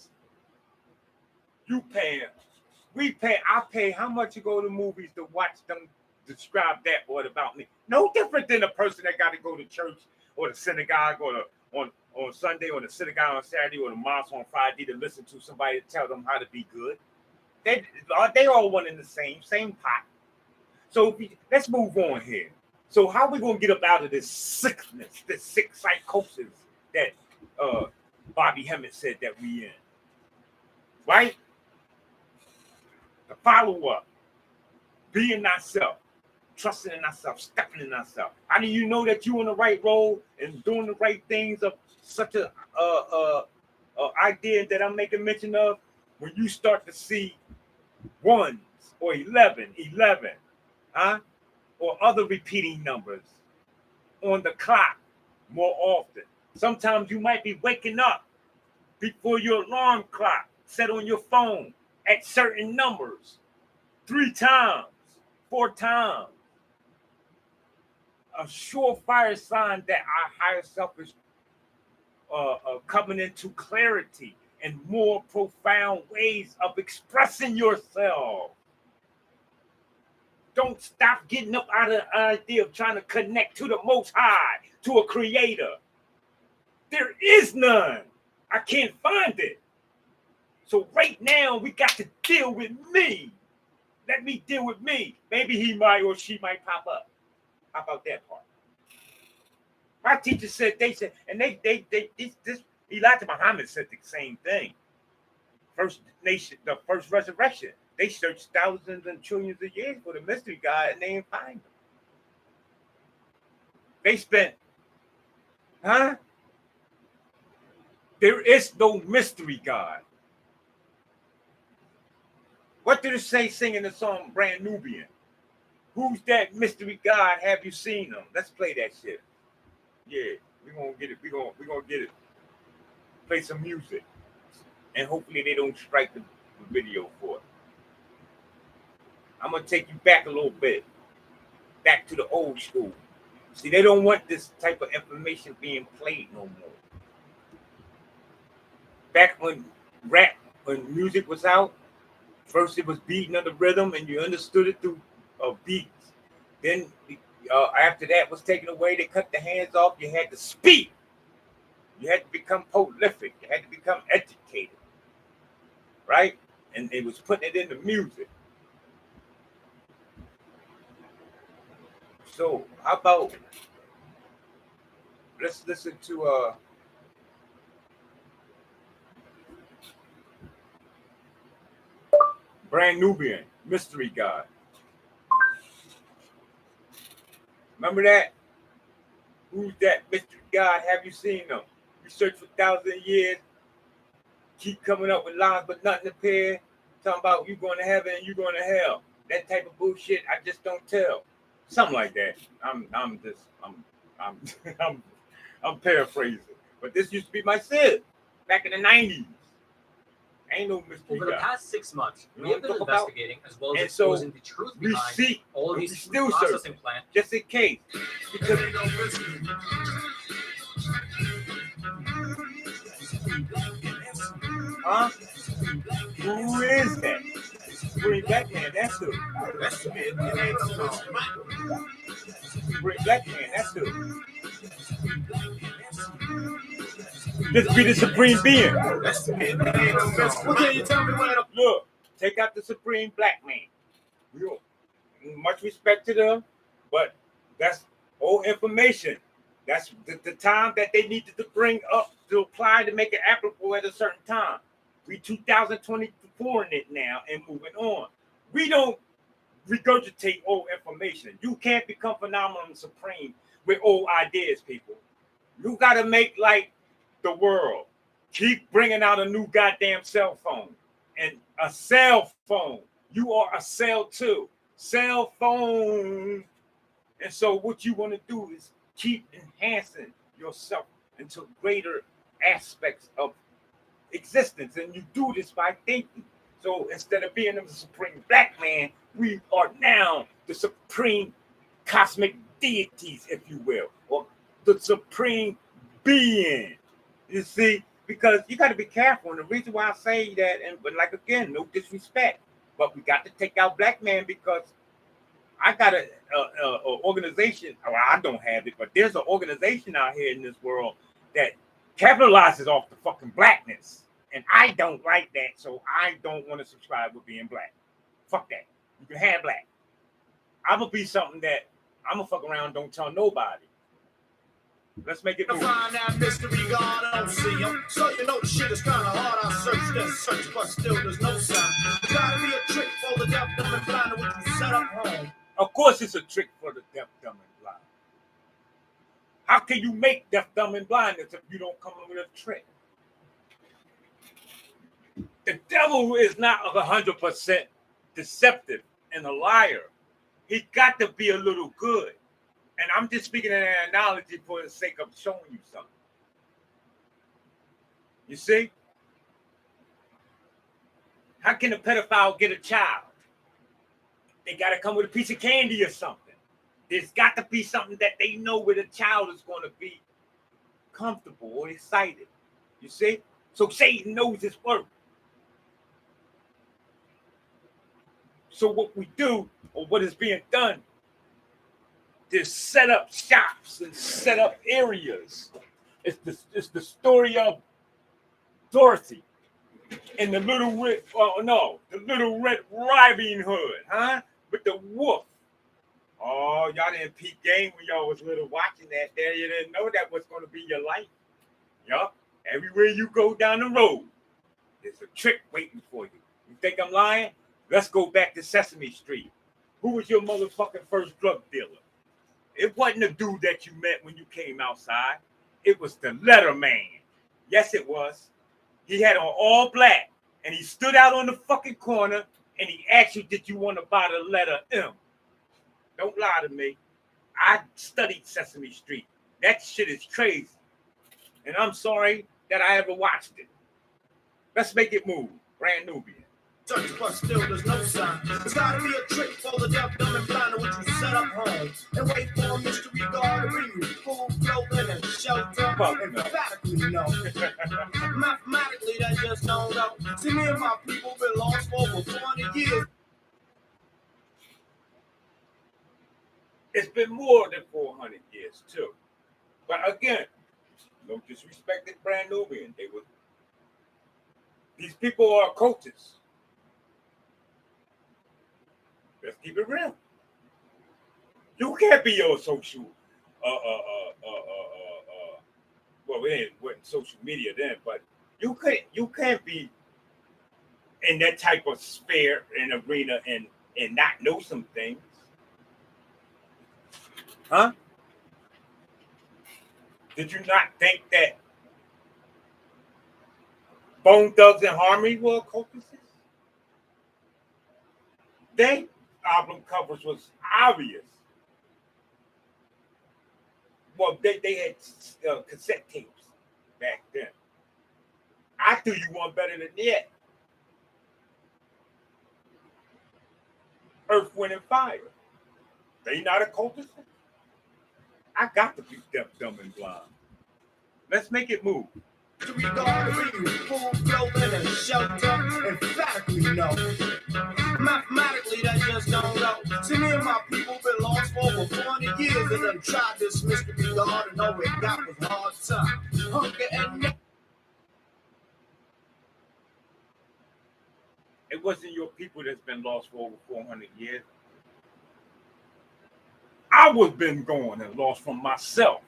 You paying. I pay how much you go to movies to watch them describe that word about me. No different than a person that got to go to church or the synagogue or on Sunday or the synagogue on Saturday or the mosque on Friday to listen to somebody tell them how to be good. They all one in the same pot. So let's move on here. So how are we going to get up out of this sickness, this sick psychosis that Bobby Hemmett said that we in? Right? The follow-up, being ourselves, trusting in ourselves, stepping in ourselves. How do you know that you're on the right road and doing the right things of such a idea that I'm making mention of? When you start to see ones or 11, huh? Or other repeating numbers on the clock more often. Sometimes you might be waking up before your alarm clock set on your phone at certain numbers 3 times, 4 times. A surefire sign that our higher self is coming into clarity and more profound ways of expressing yourself. Don't stop getting up out of the idea of trying to connect to the Most High, to a creator. There is none. I can't find it. So right now, we got to deal with me. Let me deal with me. Maybe he might or she might pop up. How about that part? My teacher said, and this Elijah Muhammad said the same thing. First nation, the first resurrection. They searched thousands and trillions of years for the mystery God and they didn't find him. They spent, huh? There is no mystery God. What did it say singing the song Brand Nubian? Who's that mystery God? Have you seen him? Let's play that shit. Yeah, we're gonna get it. We're gonna get it. Play some music. And hopefully they don't strike the video for it. I'm gonna take you back a little bit. Back to the old school. See, they don't want this type of information being played no more. Back when music was out, first it was beating of the rhythm and you understood it through beats. Then after that was taken away, they cut the hands off. You had to speak. You had to become prolific. You had to become educated. Right? And they was putting it into music. So how about let's listen to Brand Nubian, Mystery God. Remember that? Who's that mystery God? Have you seen them? You search for thousands of years, keep coming up with lines, but nothing appear. Talking about you going to heaven and you going to hell. That type of bullshit, I just don't tell. Something like that. I'm paraphrasing, but this used to be my Sid back in the 90s. Ain't no mystery. Over the past 6 months, we have been investigating as well as exposing the truth behind all of these food processing plants. Just in case. Because huh? Who is that? Supreme Black Man, that's who. Supreme Black Man, that's who. Just be the supreme being. What can you tell me what? Look, take out the Supreme Black Man. Much respect to them, but that's old information. That's the time that they needed to bring up to apply to make it applicable at a certain time. We 2020 for it now and moving on. We don't regurgitate old information. You can't become phenomenal and supreme with old ideas, people. You got to make like the world. Keep bringing out a new goddamn cell phone. And a cell phone. You are a cell too. Cell phone. And so what you want to do is keep enhancing yourself into greater aspects of existence. And you do this by thinking. So instead of being the supreme black man, we are now the supreme cosmic deities, if you will, or the supreme being. You see, because you got to be careful. And the reason why I say that, but like again, no disrespect, but we got to take out black man because I got a organization. Well, I don't have it, but there's an organization out here in this world that capitalizes off the fucking blackness. And I don't like that, so I don't want to subscribe with being black. Fuck that. You can have black. I'm going to be something that I'm going to fuck around and don't tell nobody. Let's make it move. Find that mystery God, I don't see him. So you know the shit is kind of hard. I search, then search, but still there's no sign. Try to be a trick for the deaf, dumb, and blind, which you set up home. Of course it's a trick for the deaf, dumb, and blind. How can you make deaf, dumb, and blindness if you don't come up with a trick? The devil is not 100% deceptive and a liar. He got to be a little good. And I'm just speaking in an analogy for the sake of showing you something. You see? How can a pedophile get a child? They got to come with a piece of candy or something. There's got to be something that they know where the child is going to be comfortable or excited. You see? So Satan knows his work. So what we do, or what is being done, is set up shops and set up areas. It's the story of Dorothy and the Little Red Riding Hood, huh? With the wolf. Oh, y'all didn't peep game when y'all was little watching that there. You didn't know that was going to be your life. Yup. Everywhere you go down the road, there's a trick waiting for you. You think I'm lying? Let's go back to Sesame Street. Who was your motherfucking first drug dealer? It wasn't a dude that you met when you came outside. It was the Letterman. Yes, it was. He had on all black, and he stood out on the fucking corner, and he asked you, did you want to buy the letter M? Don't lie to me. I studied Sesame Street. That shit is crazy. And I'm sorry that I ever watched it. Let's make it move. Brand Nubian. Search, but still there's no sign. It's gotta be a trick for the deaf, dumb, and blind, which you set up home. And wait for a mystery God to bring you food, clothing, and shelter. Emphatically, no. Mathematically, that just don't know. See, me and my people been lost for over 20 years. It's been more than 400 years, too. But again, no disrespect to Brand Nubian. These people are cultists. Let's keep it real. You can't be your social, well, it wasn't social media then, but you can't be in that type of sphere and arena and not know some things. Huh? Did you not think that Bone Thugs and Harmony were occultists? They album covers was obvious. Well, they had cassette tapes back then. I do you one better than that. Earth, Wind, and Fire. They not occultists? I got to be deaf, dumb, and blind. Let's make it move. To regard you, food, clothing, and shelter. Emphatically, no. Mathematically, that just don't know. See, me and my people been lost for over 40 years and done tried this mystery God, and all we got was hard time. Hunger and it wasn't your people that's been lost for over 400 years. I was been going and lost from myself.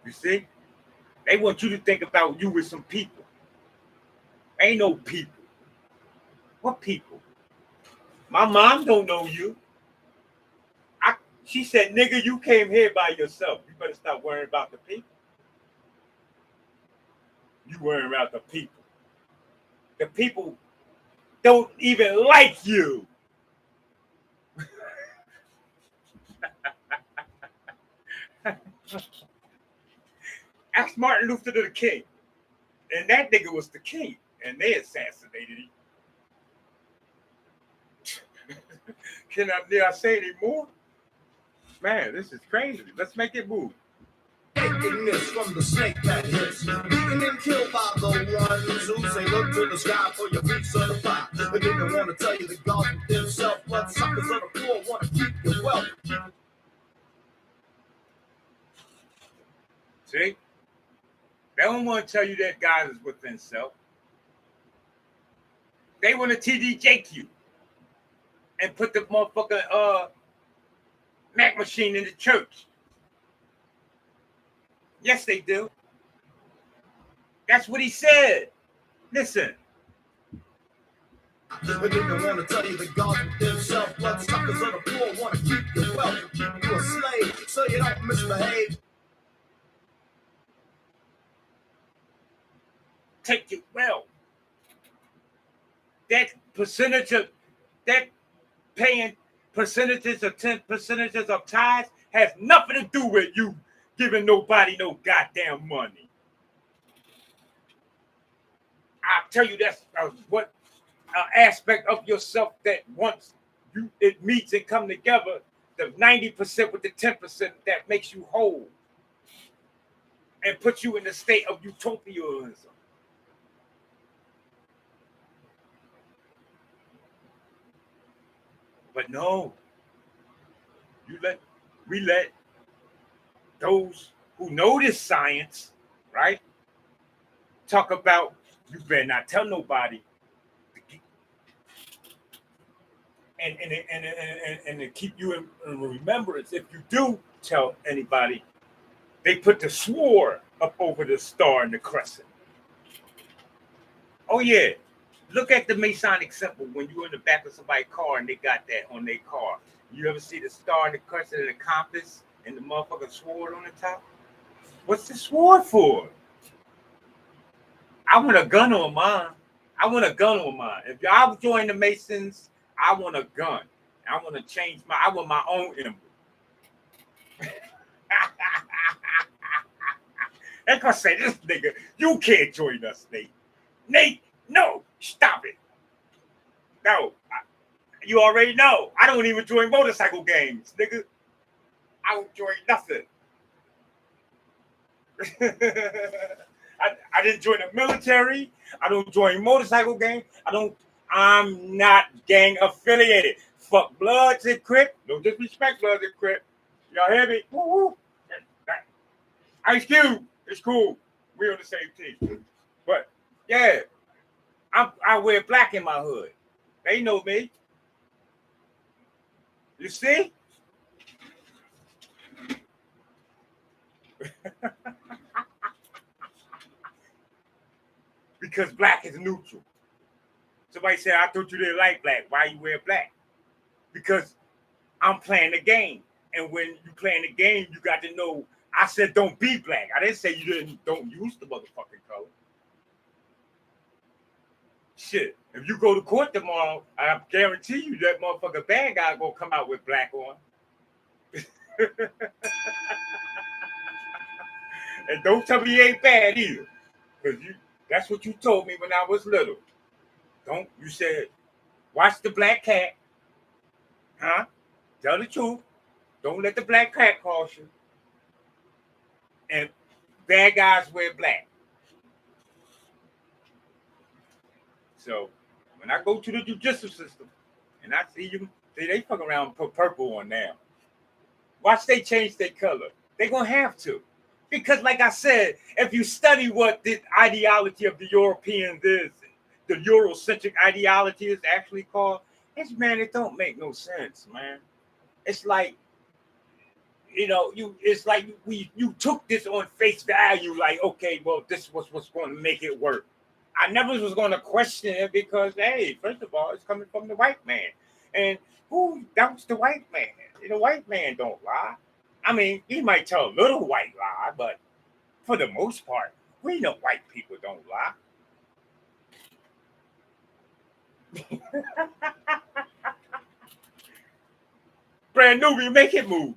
You see? They want you to think about you with some people. Ain't no people. What people? My mom don't know you. She said, nigga, you came here by yourself. You better stop worrying about the people. You worrying about the people. The people don't even like you. Ask Martin Luther King. And that nigga was the king. And they assassinated him. Did I say any more? Man, this is crazy. Let's make it move. Nakedness from the snake that hits. Beaten and killed by the ones who say look to the sky for your feet certified. But they don't want to tell you that God within self, blood suckers of the poor want to keep your wealth. See? They don't want to tell you that God is within self. They want to TD you and put the motherfucking Mac machine in the church. Yes, they do. That's what he said. Listen. But they don't want to tell you that God within self, blood suckers of the poor want to keep your wealth, keep you a slave, so you don't misbehave. Take your wealth. That percentage of that paying percentages of 10% of tithes has nothing to do with you giving nobody no goddamn money. I'll tell you that's what aspect of yourself that once it meets and come together, the 90% with the 10% that makes you whole and puts you in the state of utopianism. But no, we let those who know this science, right, talk about you better not tell nobody, and to keep you in remembrance. If you do tell anybody, they put the sword up over the star and the crescent. Oh yeah. Look at the Masonic symbol when you're in the back of somebody's car and they got that on their car. You ever see the star and the crescent and the compass and the motherfucking sword on the top? What's the sword for? I want a gun on mine. If y'all join the Masons, I want a gun. I want to change I want my own emblem. They're gonna say, this nigga, you can't join us, Nate. Nate, no, stop it. No, you already know. I don't even join motorcycle games, nigga. I don't join nothing. I didn't join the military. I don't join motorcycle games. I'm not gang affiliated. Fuck Bloods and Crip. No disrespect, Bloods and Crip. Y'all hear me? Woo-woo. Ice Cube. It's cool. We're on the same team. But yeah, I wear black in my hood. They know me. You see? Because black is neutral. Somebody said, I thought you didn't like black. Why you wear black? Because I'm playing the game. And when you playing the game, you got to know, I said don't be black. I didn't say don't use the motherfucking color. Shit. If you go to court tomorrow, I guarantee you that motherfucker bad guy gonna come out with black on. And don't tell me he ain't bad either. Because that's what you told me when I was little. You said, watch the black cat. Huh? Tell the truth. Don't let the black cat cross you. And bad guys wear black. So when I go to the judicial system and I see you, they fuck around and put purple on now. Watch they change their color. They're going to have to. Because like I said, if you study what the ideology of the Europeans is, the Eurocentric ideology is actually called, it don't make no sense, man. It's like it's like you took this on face value, like, okay, well, this was what's going to make it work. I never was going to question it because, hey, first of all, it's coming from the white man. And that was the white man. The white man don't lie. I mean, he might tell a little white lie, but for the most part, we know white people don't lie. Brand new, we make it move.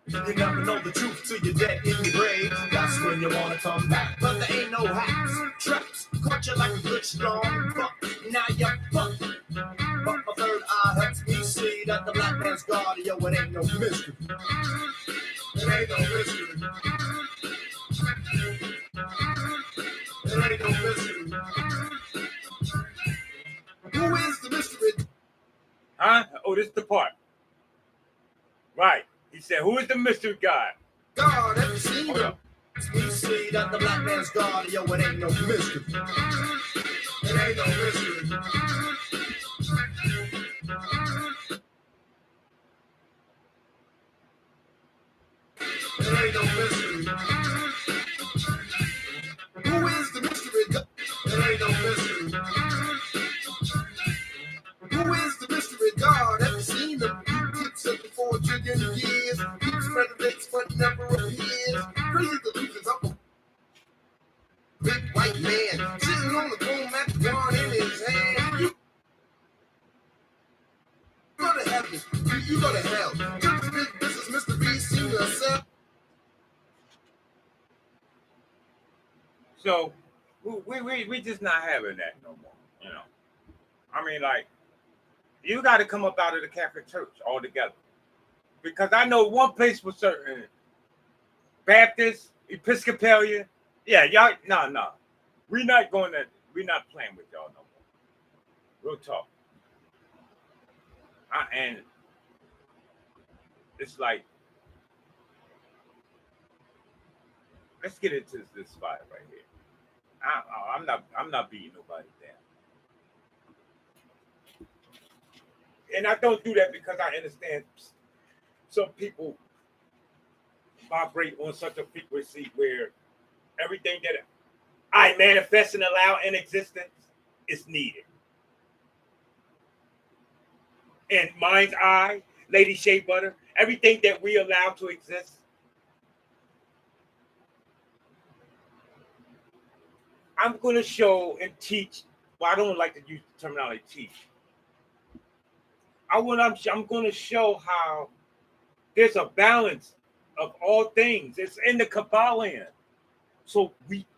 You never know the truth till you're dead in your grave. That's when you wanna come back. But there ain't no hacks, traps, caught you like a good strong fuck. Now you're fucked. But my third eye helps me see that the black man's God, yo, it ain't no mystery. It ain't no mystery. It ain't no mystery. Who is the mystery? Huh? Oh, this is the part. Right. He said, who is the mystery God? God, have you seen him? We see that the black man's God, yo, it ain't no mystery. It ain't no mystery. It ain't no mystery. Who is the mystery God? It ain't no mystery. Who is the mystery God? Have you seen him? He keeps up for 4 trillion years. Keeps presidents but never appears. Crazy delusions of a big white man sitting on the throne, Macaron in his hand. You go to heaven, you go to hell. Just big business, Mr. B, seen yourself. So we just not having that no more. I mean, like, you got to come up out of the Catholic Church altogether, because I know one place for certain: Baptist, Episcopalian. Yeah, y'all, no, we're not playing with y'all no more. Real talk. And it's like, let's get into this fight right here. I'm not beating nobody down. And I don't do that because I understand some people vibrate on such a frequency where everything that I manifest and allow in existence is needed. In mind's eye, Lady Shea Butter, everything that we allow to exist, I'm going to show and teach. Well, I don't like to use the terminology teach. I'm going to show how there's a balance of all things. It's in the Kabbalion. So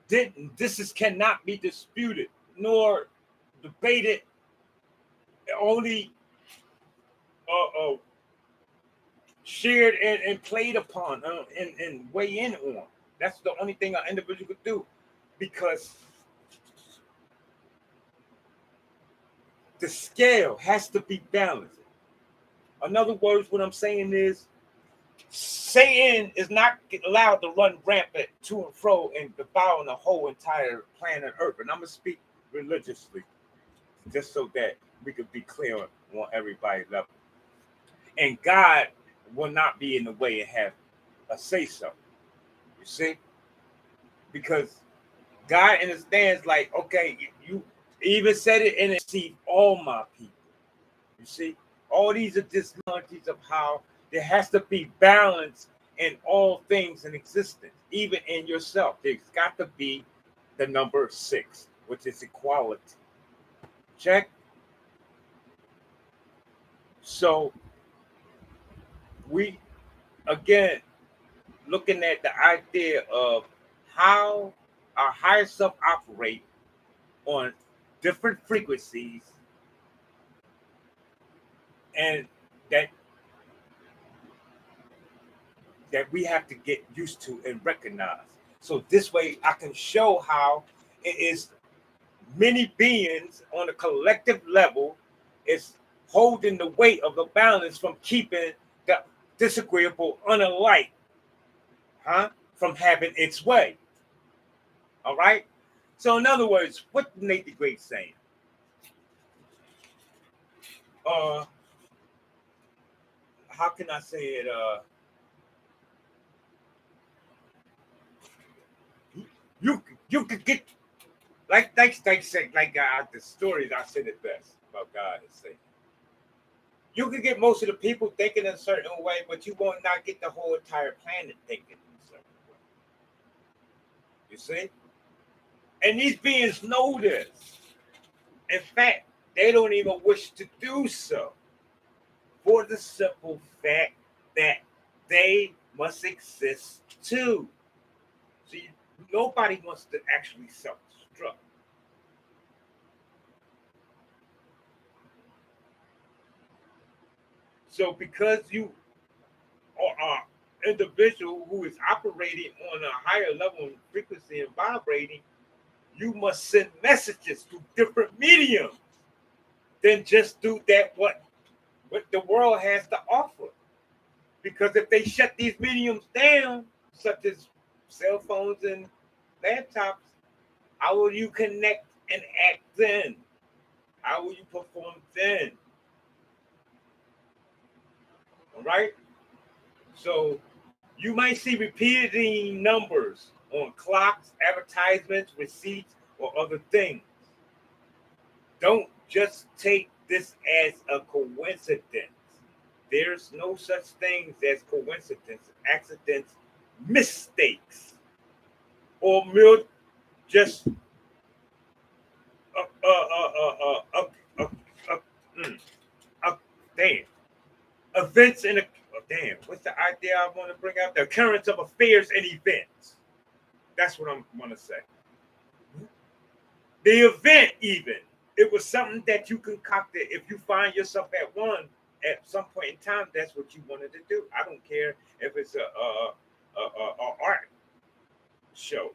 this cannot be disputed nor debated, only shared and played upon and weigh in on. That's the only thing an individual could do, because the scale has to be balanced. In other words, what I'm saying is, Satan is not allowed to run rampant to and fro and devour the whole entire planet Earth. And I'm going to speak religiously, just so that we could be clear on everybody's level. And God will not be in the way and have a say-so. You see? Because God understands, like, okay, you even said it and see all my people. You see? All these are disloyalties of how there has to be balance in all things in existence, even in yourself. There's got to be the number 6, which is equality. Check. So we, again, looking at the idea of how our higher self operate on different frequencies, and that we have to get used to and recognize. So this way I can show how it is many beings on a collective level is holding the weight of the balance from keeping the disagreeable unalike, from having its way. All right? So in other words, what Nate the Great saying? How can I say it? You could get like the stories I said it best about God is saying. You could get most of the people thinking in a certain way, but you won't not get the whole entire planet thinking in a certain way. You see? And these beings know this. In fact, they don't even wish to do so for the simple fact that they must exist too. See, nobody wants to actually self-destruct. So because you are an individual who is operating on a higher level of frequency and vibrating, you must send messages through different mediums than just do that what the world has to offer. Because if they shut these mediums down, such as cell phones and laptops, how will you connect and act then? How will you perform then? All right? So you might see repeating numbers on clocks, advertisements, receipts, or other things. Don't just take this as a coincidence. There's no such things as coincidence, accidents, mistakes, or mere just damn events in a damn. What's the idea I want to bring up? The occurrence of affairs and events. That's what I'm going to say. The event, even it was something that you concocted. If you find yourself at one at some point in time, that's what you wanted to do. I don't care if it's a art show.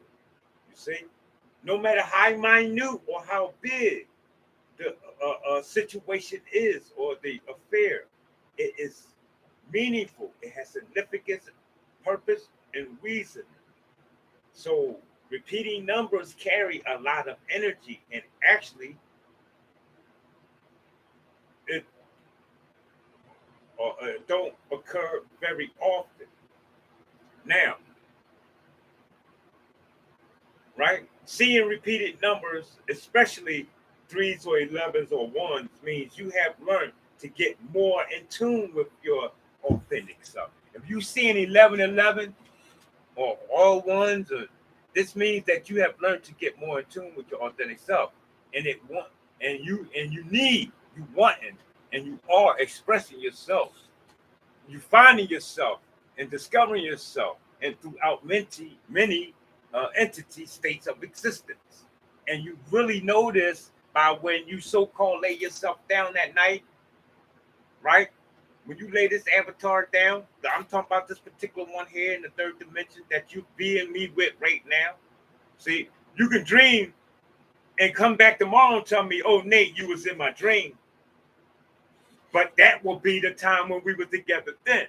You see, no matter how minute or how big the situation is or the affair, it is meaningful. It has significance, purpose, and reason. So repeating numbers carry a lot of energy, and actually, it don't occur very often. Now, right? Seeing repeated numbers, especially threes or 11s or ones, means you have learned to get more in tune with your authentic self. If you see an 1111 or all ones, this means that you have learned to get more in tune with your authentic self, and you want and you are expressing yourself. You finding yourself and discovering yourself, and throughout many entity states of existence. And you really know this by when you so-called lay yourself down at night, right? When you lay this avatar down, I'm talking about this particular one here in the third dimension that you being me with right now. See, you can dream and come back tomorrow and tell me, oh, Nate, you was in my dream. But that will be the time when we were together then.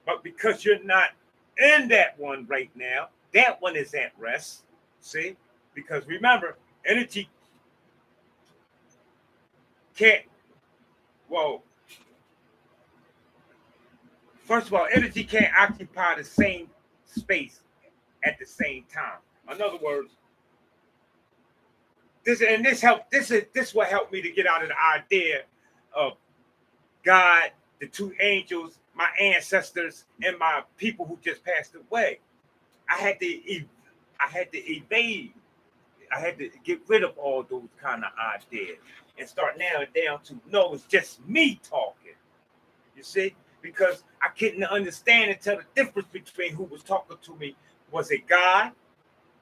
But because you're not in that one right now, that one is at rest. See? Because remember, energy can't, well, first of all, energy can't occupy the same space at the same time. In other words, this will help me to get out of the idea of God, the two angels, my ancestors, and my people who just passed away. I had to evade. I had to get rid of all those kind of ideas and start narrowing down to no, it's just me talking. You see, because I couldn't understand and tell the difference between who was talking to me. Was it God?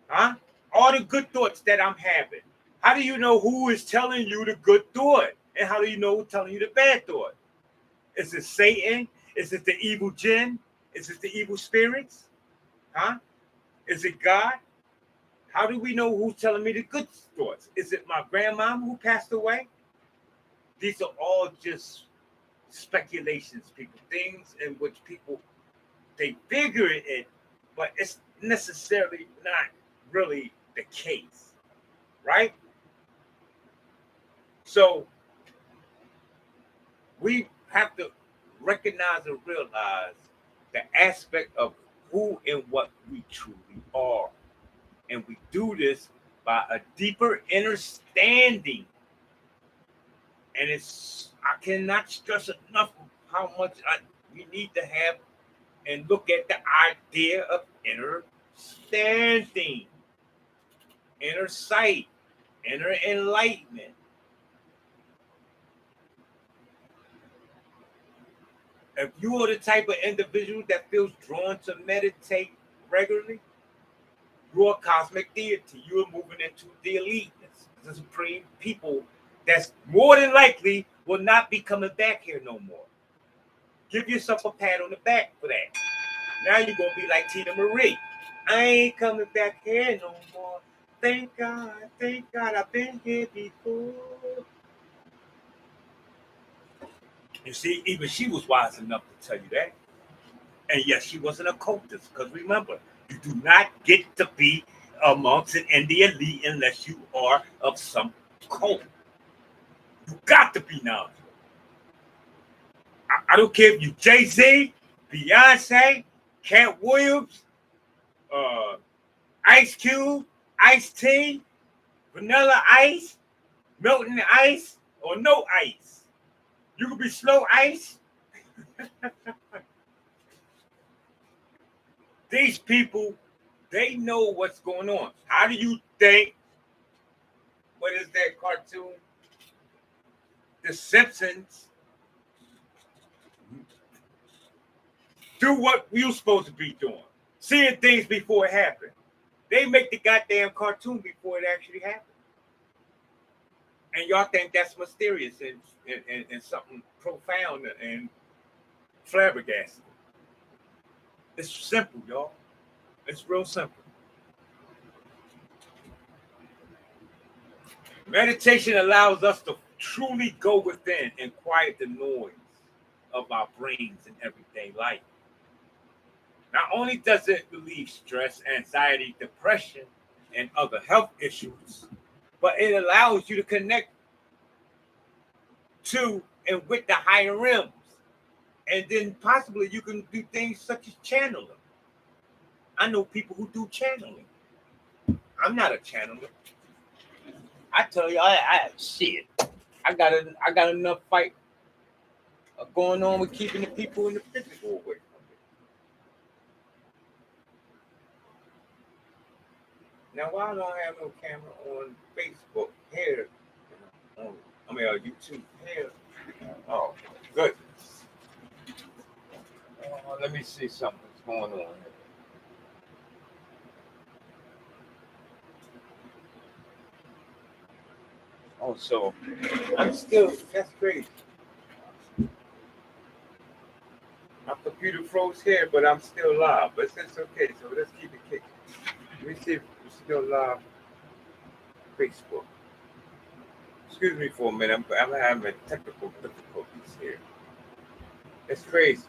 Huh? All the good thoughts that I'm having. How do you know who is telling you the good thought? And how do you know who's telling you the bad thought? Is it Satan? Is it the evil jinn? Is it the evil spirits? Huh? Is it God? How do we know who's telling me the good thoughts? Is it my grandma who passed away? These are all just speculations, people. Things in which people, they figure it, but it's necessarily not really the case, right? So we have to recognize and realize the aspect of who and what we truly are. And we do this by a deeper understanding. And I cannot stress enough how much we need to have and look at the idea of understanding, inner sight, inner enlightenment. If you are the type of individual that feels drawn to meditate regularly, you are a cosmic deity. You are moving into the eliteness, the supreme people that's more than likely will not be coming back here no more. Give yourself a pat on the back for that. Now you're going to be like Tina Marie. I ain't coming back here no more. Thank God, I've been here before. You see, even she was wise enough to tell you that. And yes, she was an occultist, because remember, you do not get to be amongst it in the elite unless you are of some cult. You got to be knowledgeable. I don't care if you Jay-Z, Beyonce, Cat Williams, Ice Cube, Ice-T, Vanilla Ice, Melting Ice, or no ice. You could be slow ice. These people, they know what's going on. How do you think? What is that cartoon? The Simpsons do what we're supposed to be doing. Seeing things before it happened. They make the goddamn cartoon before it actually happened. And y'all think that's mysterious and something profound and flabbergasted. It's simple, y'all. It's real simple. Meditation allows us to truly go within and quiet the noise of our brains in everyday life. Not only does it relieve stress, anxiety, depression, and other health issues, but it allows you to connect to and with the higher realms. And then possibly you can do things such as channeling. I know people who do channeling. I'm not a channeler. I tell you, shit. I got enough fight going on with keeping the people in the physical away from me. Now, why don't I have no camera on Facebook here? YouTube here. Oh, goodness. Let me see something's going on here. Oh, so that's crazy. My computer froze here, but I'm still live. But it's okay, so let's keep it kicking. Let me see if we're still live. Facebook. Excuse me for a minute, I'm having technical difficulties here. It's crazy.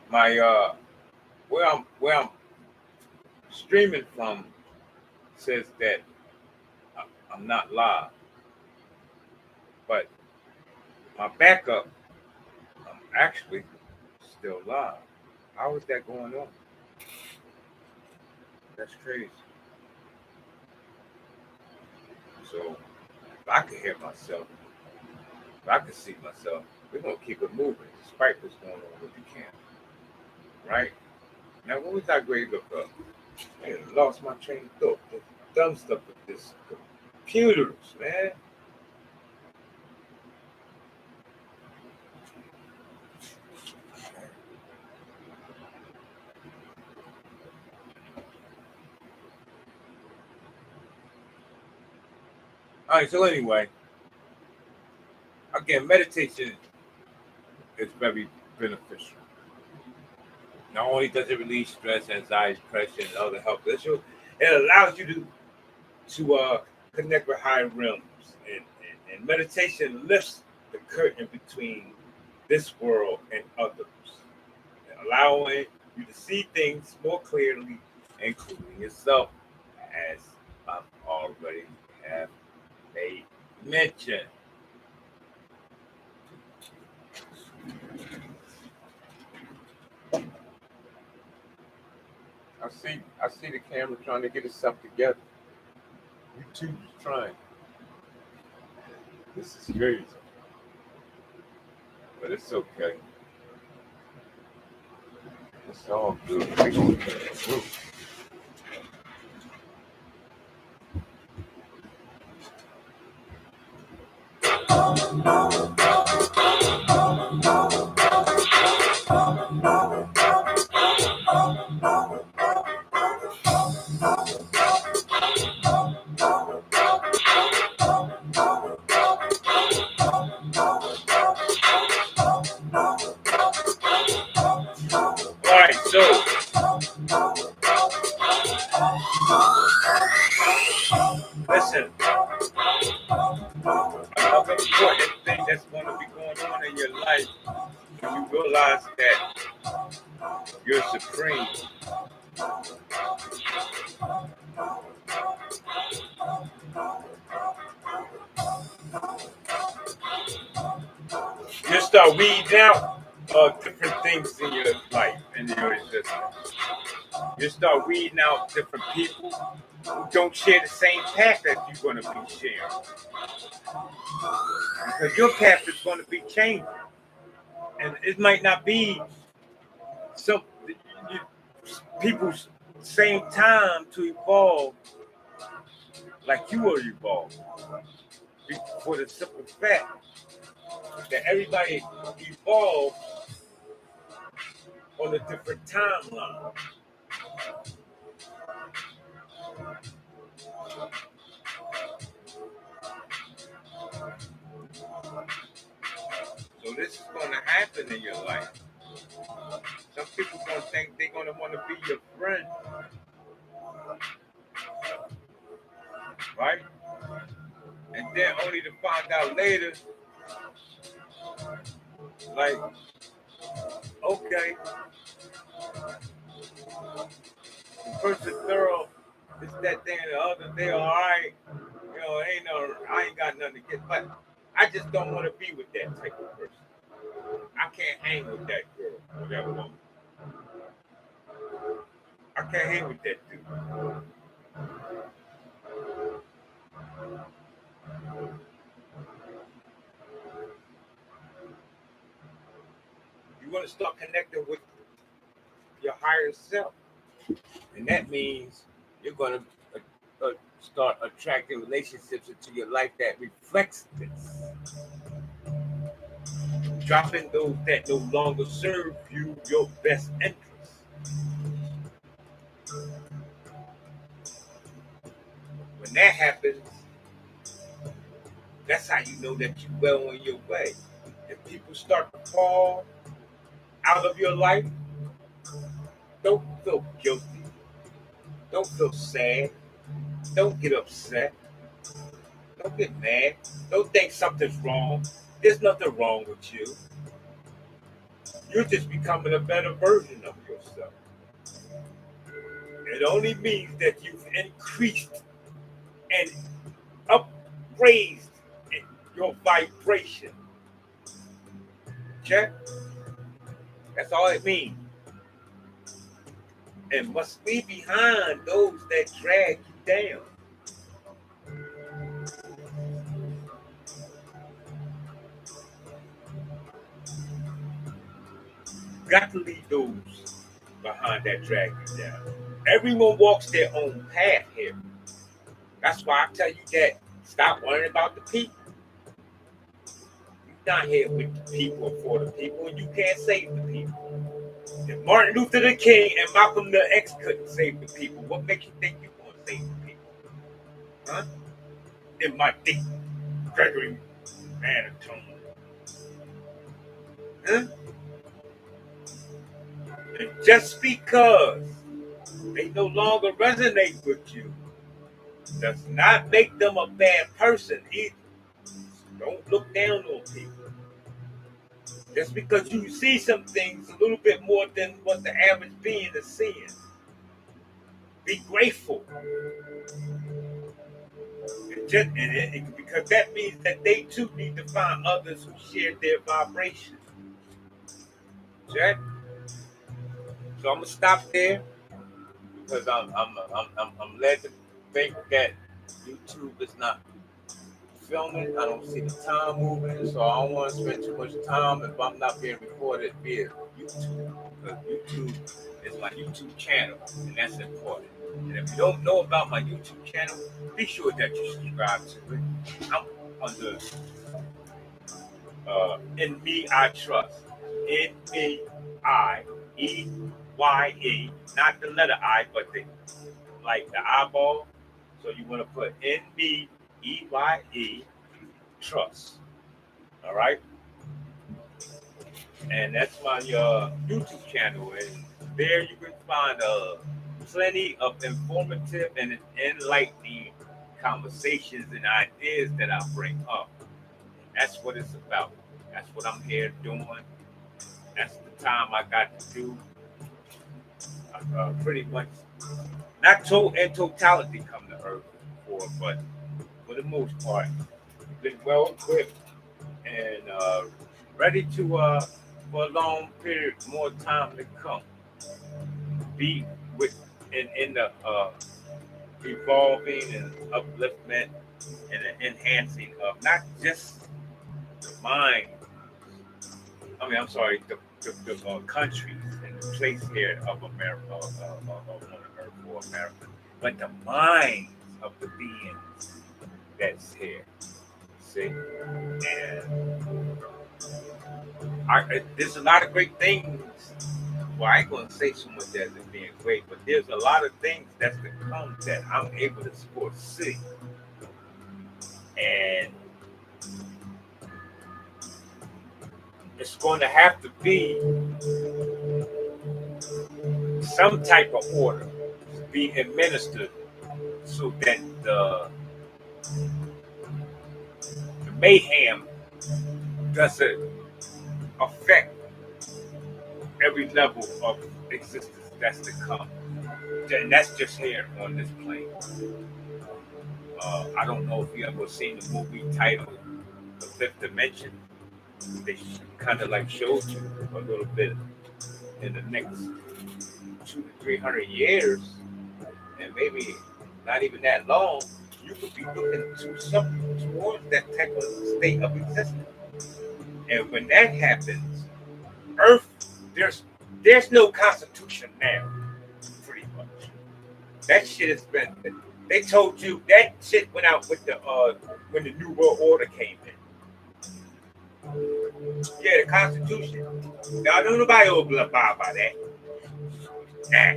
My where I'm streaming from says that I'm not live, but my backup, I'm actually still live. How is that going on? That's crazy. So if I can hear myself, if I can see myself, we're gonna keep it moving despite what's going on with the camera. Right? Now when was I ready to look up? Man, I lost my train of thought. The dumb stuff with this computers, man. All right, so anyway, again, meditation is very beneficial. Not only does it relieve stress, anxiety, depression, and other health issues, it allows you to connect with higher realms. And meditation lifts the curtain between this world and others, allowing you to see things more clearly, including yourself, as I've already have made mention. I see the camera trying to get itself together. YouTube's trying. This is crazy. But it's okay. It's all good. We're gonna get it through. Alright, so listen. Another important thing that's going to be going on in your life when you realize that you're supreme. You start weeding out different things in your life and in your existence. You start weeding out different people who don't share the same path that you're going to be sharing. Because your path is going to be changing. And it might not be some people's same time to evolve like you will evolve. For the simple fact that everybody evolves on a different timeline. So this is going to happen in your life. Some people going to think they're going to want to be your friend. Right? And then only to find out later, like, okay, the person thorough, this, that, thing, and the other, they all right. You know, I ain't got nothing to get, but I just don't want to be with that type of person. I can't hang with that girl or that woman. I can't hang with that dude. You want to start connecting with your higher self. And that means you're going to start attracting relationships into your life that reflects this. Dropping those that no longer serve you your best interest. When that happens, that's how you know that you're well on your way. If people start to fall out of your life, don't feel guilty. Don't feel sad. Don't get upset. Don't get mad. Don't think something's wrong. There's nothing wrong with you. You're just becoming a better version of yourself. It only means that you've increased and upraised your vibration. Check? That's all it means. And must leave behind those that drag you down. Got to leave those behind that drag you down. Everyone walks their own path here. That's why I tell you that stop worrying about the people. You're not here with the people and for the people, and you can't save the people. If Martin Luther King and Malcolm X couldn't save the people, what makes you think you're going to save the people? Huh? It might be Gregory Manitoba. Huh? And just because they no longer resonate with you does not make them a bad person either. Don't look down on people. Just because you see some things a little bit more than what the average being is seeing. Be grateful. Because that means that they too need to find others who share their vibration. Check? So I'm going to stop there. because I'm led to think that YouTube is not filming. I don't see the time moving, so I don't want to spend too much time if I'm not being recorded via YouTube, because YouTube is my YouTube channel, and that's important. And if you don't know about my YouTube channel, be sure that you subscribe to it. I'm under In Me I Trust. N-A-I-E-Y-E, not the letter I, but the like the eyeball. So you want to put N-B-E-Y-E Trust. All right, and that's my YouTube channel, and there you can find plenty of informative and enlightening conversations and ideas that I bring up. That's what it's about. That's what I'm here doing. That's the time I got to do. Pretty much, not in totality, come to Earth for, but for the most part, been well equipped and ready to for a long period, more time to come. Be with in the evolving and upliftment and the enhancing of not just the mind. I mean, I'm sorry, the countries and the place here of America, on Earth for America, but the minds of the beings that's here. See, and there's a lot of great things. Well, I ain't gonna say so much as it being great, but there's a lot of things that's to come that I'm able to foresee. And it's going to have to be some type of order being administered so that the mayhem doesn't affect every level of existence that's to come. And that's just here on this plane. I don't know if you ever seen the movie titled The Fifth Dimension. They kind of like showed you a little bit in the next 200 to 300 years, and maybe not even that long, you could be looking to something towards that type of state of existence. And when that happens, Earth, there's no constitution now, pretty much. That shit has been. They told you that shit went out with the when the New World Order came in. Yeah, the Constitution. Now, don't nobody will abide by that. Nah.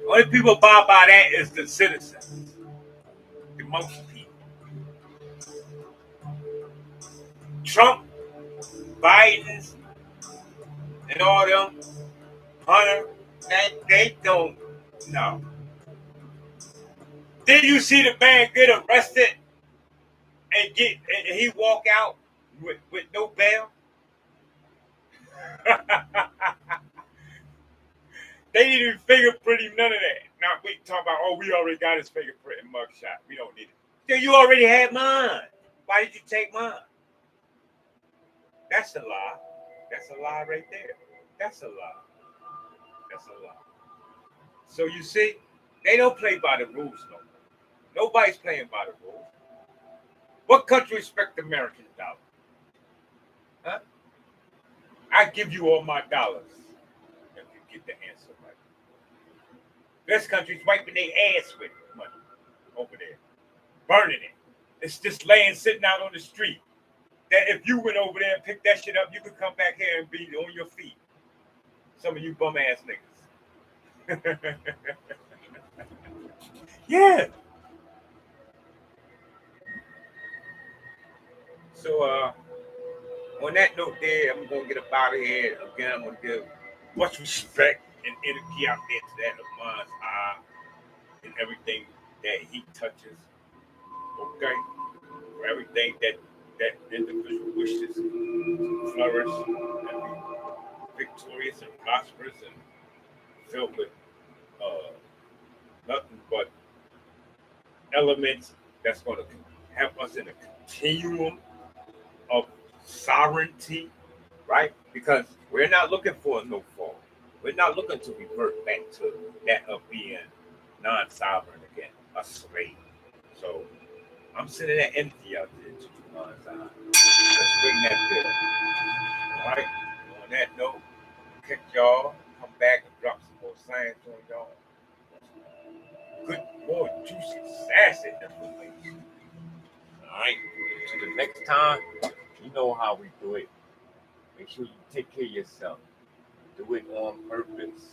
Only people abide by that is the citizens, the most people. Trump, Biden, and all them, Hunter, they don't know. Did you see the man get arrested and he walk out with no bail? They didn't even fingerprint him, none of that. Now we talk about, oh, we already got his fingerprint and mugshot. We don't need it. Then you already had mine. Why did you take mine? That's a lie. That's a lie right there. That's a lie. That's a lie. So you see, they don't play by the rules no more. Nobody's playing by the rules. What country respects the American dollar? Huh? I give you all my dollars if you get the answer right. This country's wiping their ass with money over there, burning it. It's just laying, sitting out on the street. That if you went over there and picked that shit up, you could come back here and be on your feet. Some of you bum ass niggas. Yeah. So on that note there, I'm gonna get up out of here. Again, I'm gonna give much respect and energy out there to that Amon's eye and everything that he touches. Okay? For everything that individual wishes to flourish and be victorious and prosperous and filled with nothing but elements that's going to help us in a continuum of sovereignty, right? Because we're not looking for a no fall. We're not looking to revert back to that of being non-sovereign again, a slave. So I'm sending that empty out there to you, non-sovereign. Let's bring that bill. All right. On that note, catch y'all. Come back and drop some more science on y'all. Good, more juicy, sassy information. All right. Till the next time, you know how we do it. Make sure you take care of yourself. Do it on purpose.